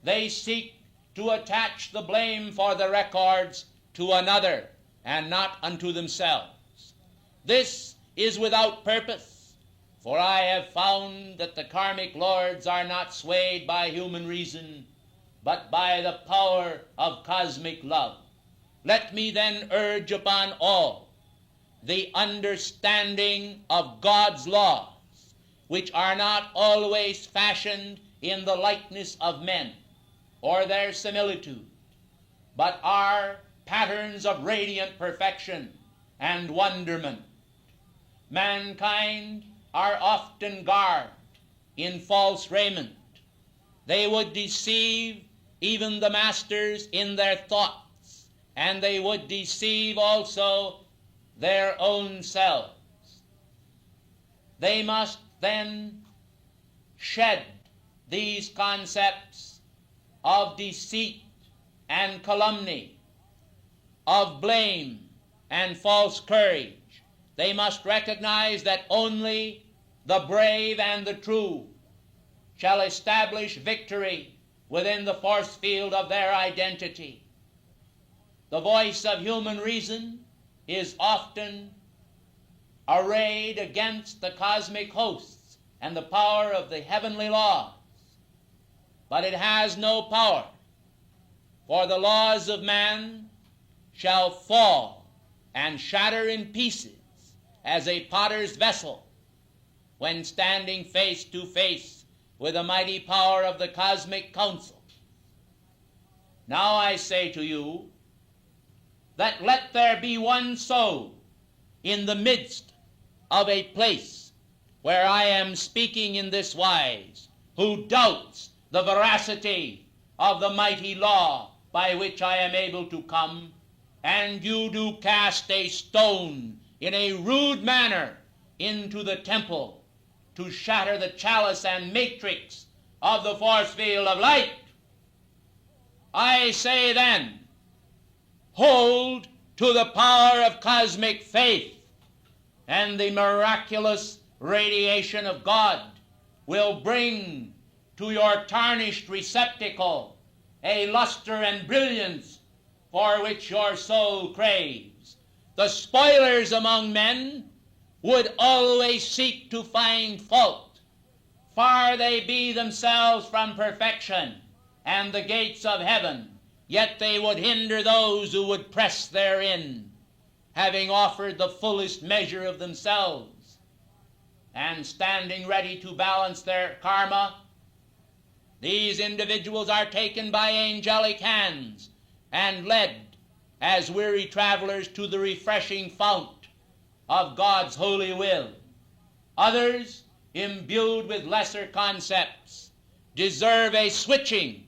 they seek to attach the blame for the records to another and not unto themselves. This is without purpose, for I have found that the karmic lords are not swayed by human reason, but by the power of cosmic love. Let me then urge upon all the understanding of God's laws, which are not always fashioned in the likeness of men or their similitude, but are patterns of radiant perfection and wonderment. Mankind are often garbed in false raiment. They would deceive even the masters in their thoughts, and they would deceive also their own selves. They must then shed these concepts of deceit and calumny, of blame and false courage. They must recognize that only the brave and the true shall establish victory within the force field of their identity. The voice of human reason is often arrayed against the cosmic hosts and the power of the heavenly laws, but it has no power, for the laws of man shall fall and shatter in pieces as a potter's vessel when standing face to face with the mighty power of the cosmic council. Now I say to you that let there be one soul in the midst of a place where I am speaking in this wise, who doubts the veracity of the mighty law by which I am able to come, and you do cast a stone in a rude manner into the temple to shatter the chalice and matrix of the force field of light. I say then, hold to the power of cosmic faith, and the miraculous radiation of God will bring to your tarnished receptacle a luster and brilliance for which your soul craves. The spoilers among men would always seek to find fault. Far they be themselves from perfection and the gates of heaven, yet they would hinder those who would press therein, having offered the fullest measure of themselves, and standing ready to balance their karma. These individuals are taken by angelic hands and led as weary travelers to the refreshing fount of God's holy will. Others, imbued with lesser concepts, deserve a switching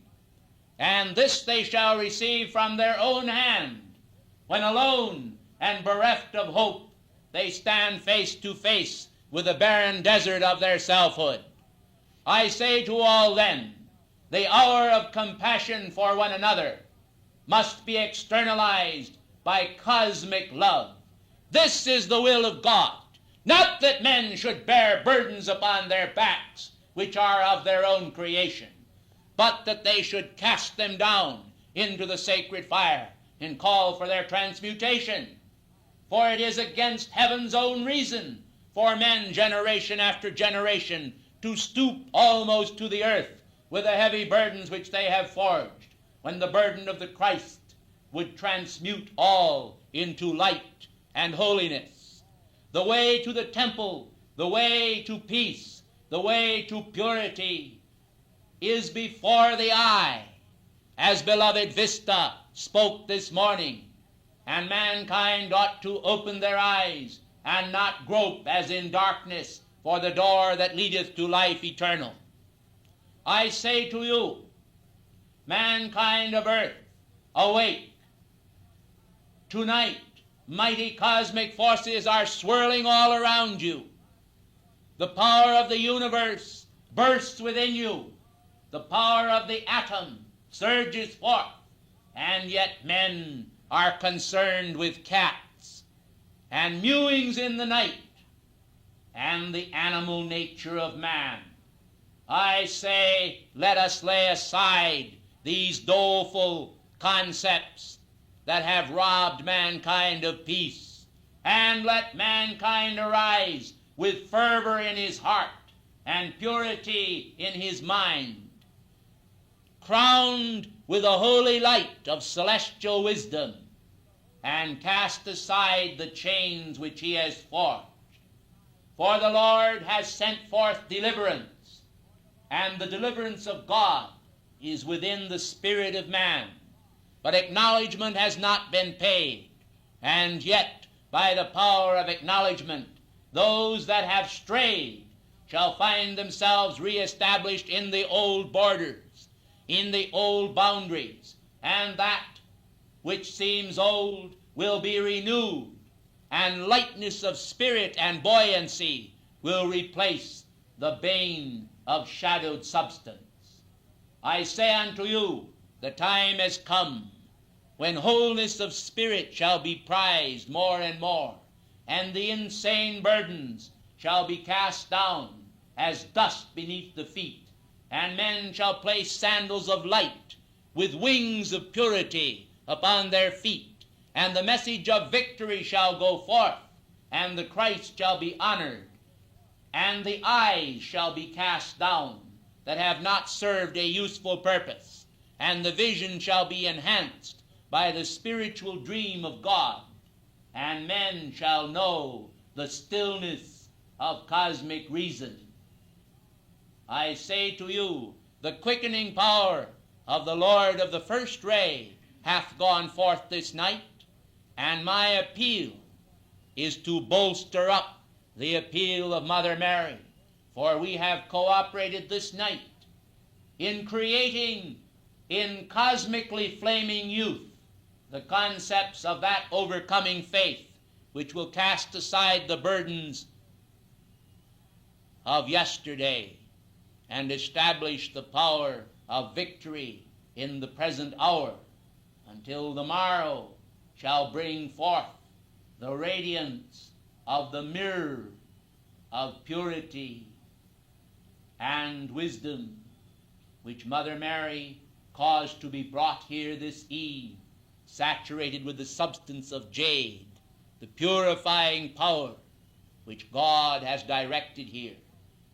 and this they shall receive from their own hand, when alone and bereft of hope they stand face to face with the barren desert of their selfhood. I say to all then, the hour of compassion for one another must be externalized by cosmic love. This is the will of God, not that men should bear burdens upon their backs which are of their own creation, but that they should cast them down into the sacred fire and call for their transmutation. For it is against heaven's own reason for men generation after generation to stoop almost to the earth with the heavy burdens which they have forged, when the burden of the Christ would transmute all into light and holiness. The way to the temple, the way to peace, the way to purity is before the eye, as beloved Vista spoke this morning, and mankind ought to open their eyes and not grope as in darkness for the door that leadeth to life eternal. I say to you, mankind of earth, awake. Tonight, mighty cosmic forces are swirling all around you. The power of the universe bursts within you. The power of the atom surges forth, and yet men are concerned with cats and mewings in the night and the animal nature of man. I say, let us lay aside these doleful concepts that have robbed mankind of peace, and let mankind arise with fervor in his heart and purity in his mind, crowned with the holy light of celestial wisdom, and cast aside the chains which he has forged. For the Lord has sent forth deliverance, and the deliverance of God is within the spirit of man. But acknowledgment has not been paid, and yet by the power of acknowledgment those that have strayed shall find themselves reestablished in the old borders, in the old boundaries, and that which seems old will be renewed, and lightness of spirit and buoyancy will replace the bane of shadowed substance. I say unto you, the time has come when wholeness of spirit shall be prized more and more, and the insane burdens shall be cast down as dust beneath the feet, and men shall place sandals of light with wings of purity upon their feet, and the message of victory shall go forth, and the Christ shall be honored, and the eyes shall be cast down that have not served a useful purpose, and the vision shall be enhanced by the spiritual dream of God, and men shall know the stillness of cosmic reason. I say to you, the quickening power of the Lord of the first ray hath gone forth this night, and my appeal is to bolster up the appeal of Mother Mary, for we have cooperated this night in creating in cosmically flaming youth the concepts of that overcoming faith which will cast aside the burdens of yesterday and establish the power of victory in the present hour, until the morrow shall bring forth the radiance of the mirror of purity and wisdom, which Mother Mary caused to be brought here this eve, saturated with the substance of jade, the purifying power which God has directed here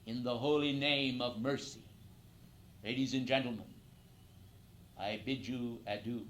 in the holy name of mercy. Ladies and gentlemen, I bid you adieu.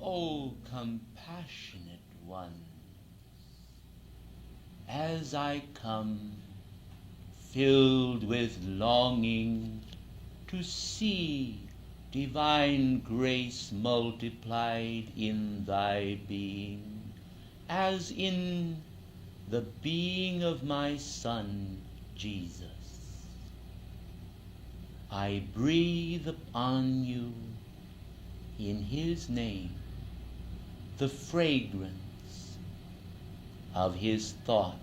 O compassionate ones, as I come, filled with longing to see divine grace multiplied in thy being, as in the being of my Son, Jesus. I breathe upon you, in his name, the fragrance of his thoughts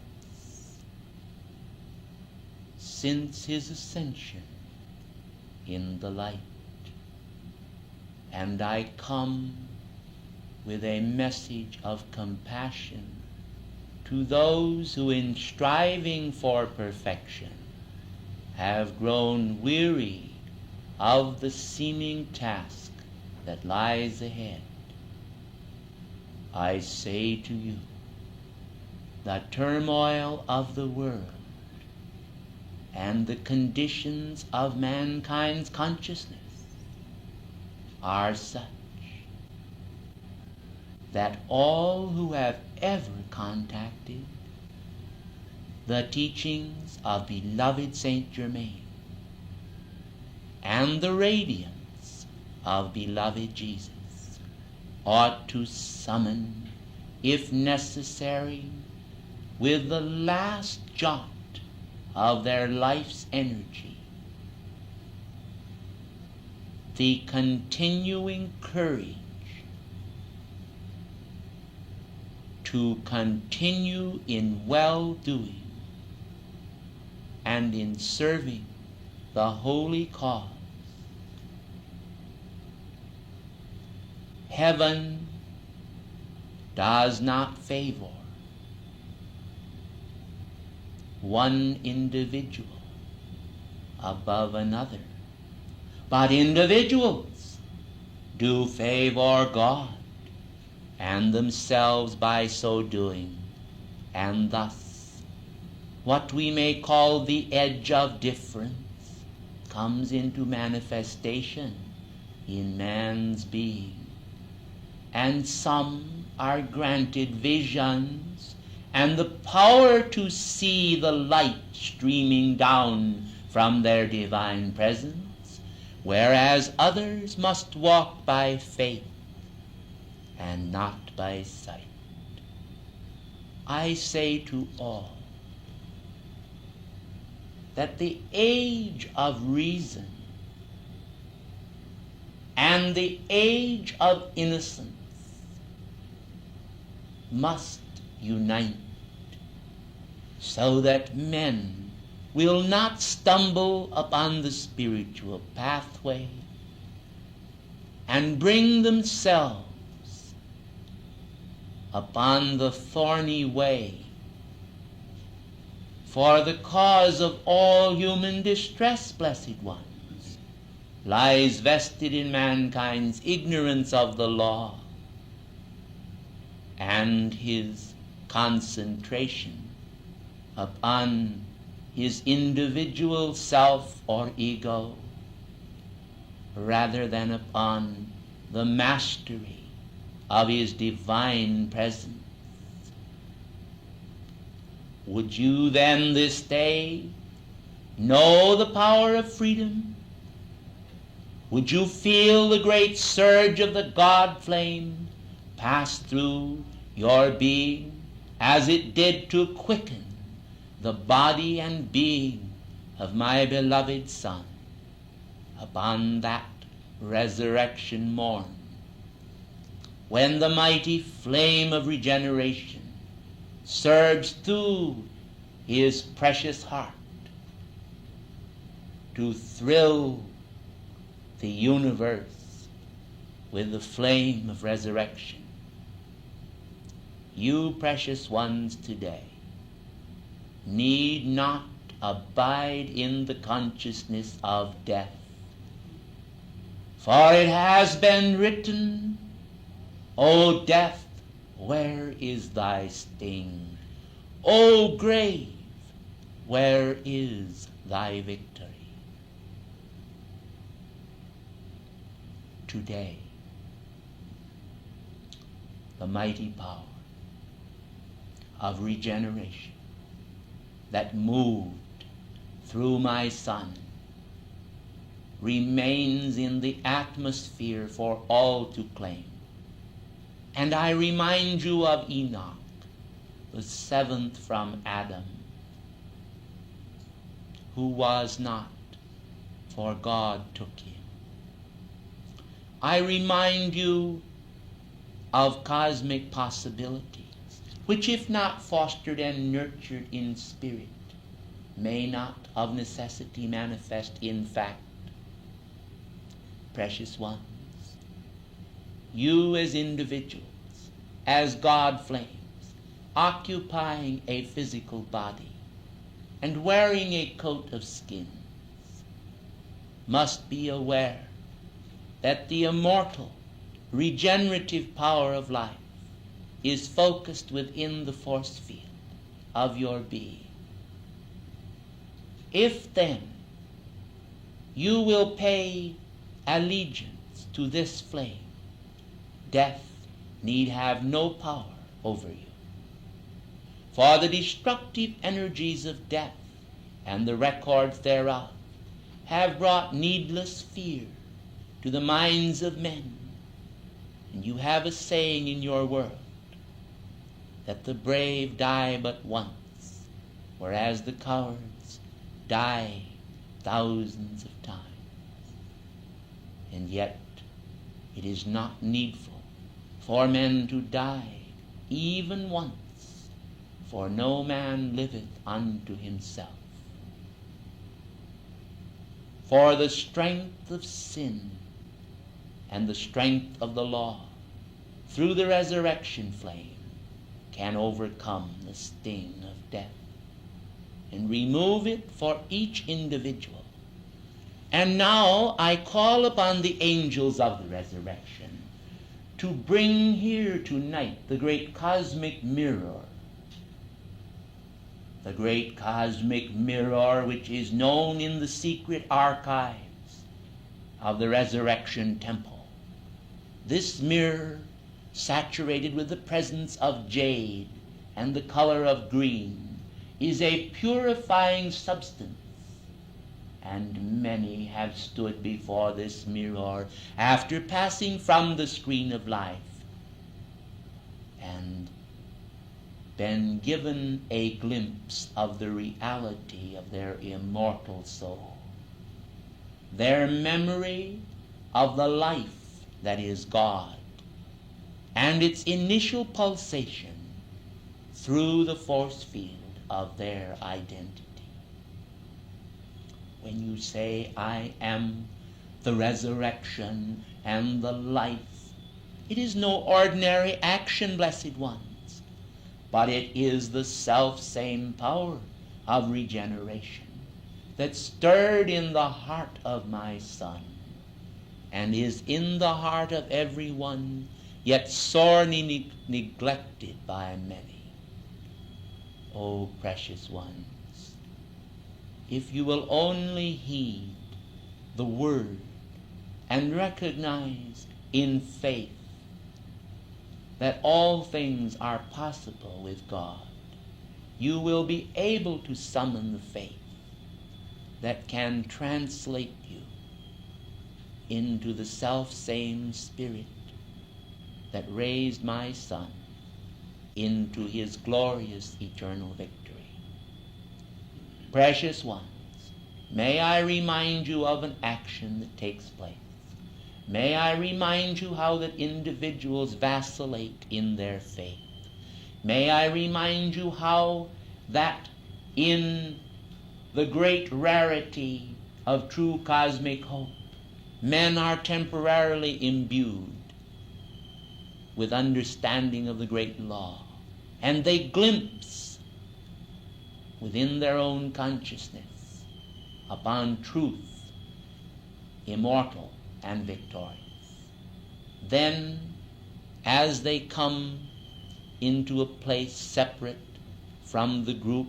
since his ascension in the light. And I come with a message of compassion to those who, in striving for perfection, have grown weary of the seeming task that lies ahead. I say to you, the turmoil of the world and the conditions of mankind's consciousness are such that all who have ever contacted the teachings of beloved Saint Germain and the radiance of beloved Jesus ought to summon, if necessary, with the last jot of their life's energy, the continuing courage to continue in well-doing and in serving the holy cause. Heaven does not favor one individual above another, but individuals do favor God and themselves by so doing, and thus what we may call the edge of difference comes into manifestation in man's being. And some are granted visions and the power to see the light streaming down from their divine presence, whereas others must walk by faith and not by sight. I say to all that the age of reason and the age of innocence must unite so that men will not stumble upon the spiritual pathway and bring themselves upon the thorny way. For the cause of all human distress, blessed ones, lies vested in mankind's ignorance of the law and his concentration upon his individual self or ego, rather than upon the mastery of his divine presence. Would you then this day know the power of freedom? Would you feel the great surge of the God flame pass through your being as it did to quicken the body and being of my beloved Son upon that resurrection morn, when the mighty flame of regeneration surged through his precious heart to thrill the universe with the flame of resurrection? You, precious ones, today need not abide in the consciousness of death, for it has been written, O death, where is thy sting? O grave, where is thy victory? Today, the mighty power of regeneration that moved through my Son remains in the atmosphere for all to claim. And I remind you of Enoch, the seventh from Adam, who was not, for God took him. I remind you of cosmic possibilities, which if not fostered and nurtured in spirit, may not of necessity manifest in fact. Precious ones, you as individuals, as God flames, occupying a physical body and wearing a coat of skins, must be aware that the immortal, regenerative power of life is focused within the force field of your being. If then you will pay allegiance to this flame, death need have no power over you. For the destructive energies of death and the records thereof have brought needless fear to the minds of men. And you have a saying in your world that the brave die but once, whereas the cowards die thousands of times. And yet it is not needful for men to die even once, for no man liveth unto himself. For the strength of sin and the strength of the law through the resurrection flame can overcome the sting of death and remove it for each individual. And now I call upon the angels of the resurrection to bring here tonight the great cosmic mirror, which is known in the secret archives of the resurrection temple. This mirror, saturated with the presence of jade and the color of green, is a purifying substance. And many have stood before this mirror after passing from the screen of life and been given a glimpse of the reality of their immortal soul, their memory of the life that is God, and its initial pulsation through the force field of their identity. When you say, I am the resurrection and the life, it is no ordinary action, blessed ones, but it is the self-same power of regeneration that stirred in the heart of my Son and is in the heart of everyone, yet sorely neglected by many. O precious ones, if you will only heed the word and recognize in faith that all things are possible with God, you will be able to summon the faith that can translate you into the self-same Spirit that raised my Son into his glorious eternal victory. Precious ones, may I remind you of an action that takes place. May I remind you how that individuals vacillate in their faith. May I remind you how that in the great rarity of true cosmic hope, men are temporarily imbued with understanding of the great law, and they glimpse within their own consciousness upon truth, immortal and victorious. Then, as they come into a place separate from the group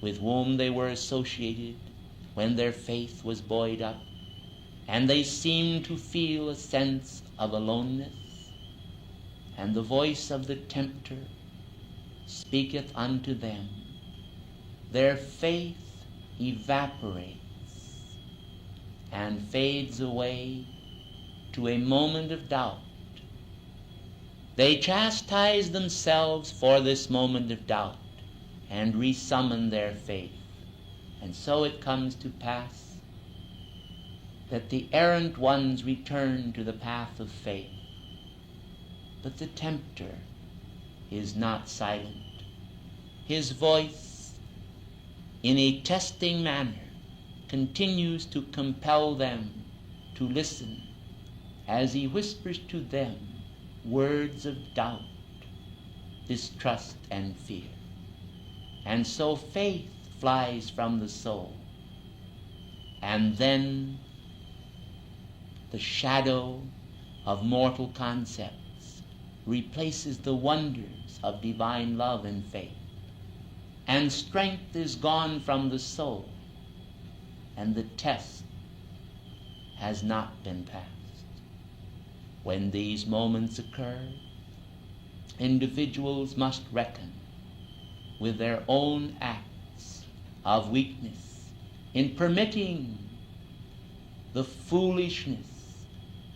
with whom they were associated when their faith was buoyed up, and they seem to feel a sense of aloneness, and the voice of the tempter speaketh unto them, their faith evaporates and fades away to a moment of doubt. They chastise themselves for this moment of doubt and resummon their faith. And so it comes to pass that the errant ones return to the path of faith. But the tempter is not silent. His voice, in a testing manner, continues to compel them to listen as he whispers to them words of doubt, distrust, and fear. And so faith flies from the soul, and then the shadow of mortal concepts replaces the wonders of divine love and faith, and strength is gone from the soul, and the test has not been passed. When these moments occur, individuals must reckon with their own acts of weakness in permitting the foolishness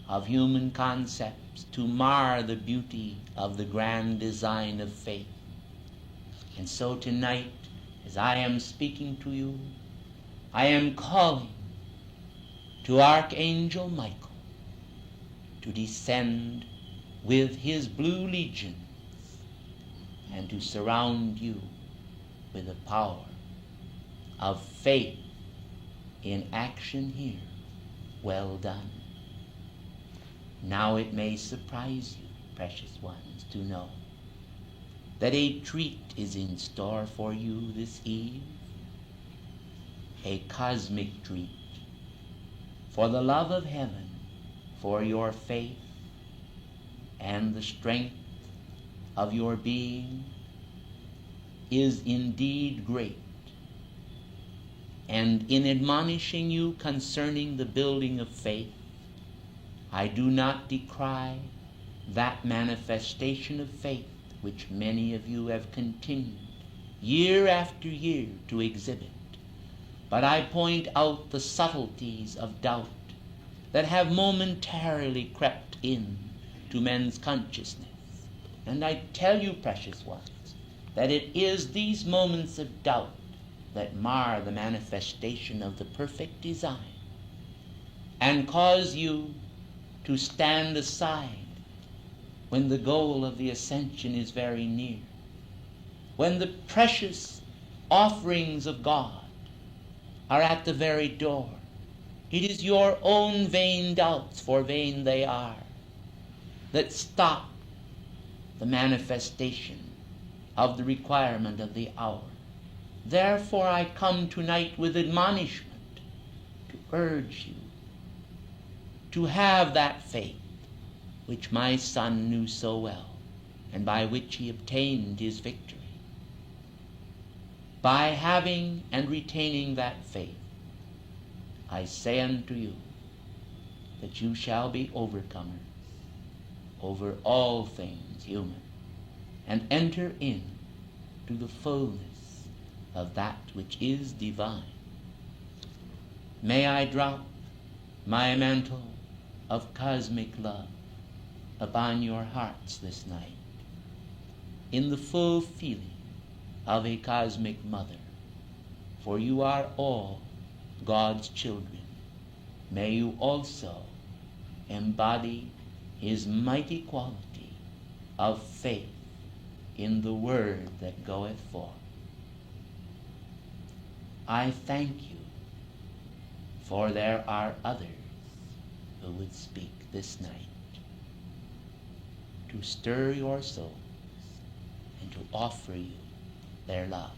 of human concepts to mar the beauty of the grand design of faith. And so tonight, as I am speaking to you, I am calling to Archangel Michael to descend with his blue legions and to surround you with the power of faith in action here. Well done. Now it may surprise you, precious ones, to know that a treat is in store for you this eve, a cosmic treat for the love of heaven, for your faith and the strength of your being is indeed great. And in admonishing you concerning the building of faith, I do not decry that manifestation of faith which many of you have continued year after year to exhibit, but I point out the subtleties of doubt that have momentarily crept in to men's consciousness. And I tell you, precious ones, that it is these moments of doubt that mar the manifestation of the perfect design and cause you to stand aside when the goal of the ascension is very near, when the precious offerings of God are at the very door. It is your own vain doubts, for vain they are, that stop the manifestation of the requirement of the hour. Therefore I come tonight with admonishment to urge you to have that faith which my son knew so well, and by which he obtained his victory. By having and retaining that faith, I say unto you that you shall be overcomers over all things human, and enter in to the fullness of that which is divine. May I drop my mantle of cosmic love upon your hearts this night, in the full feeling of a cosmic mother, for you are all God's children. May you also embody his mighty quality of faith in the word that goeth forth. I thank you, for there are others who would speak this night to stir your souls and to offer you their love.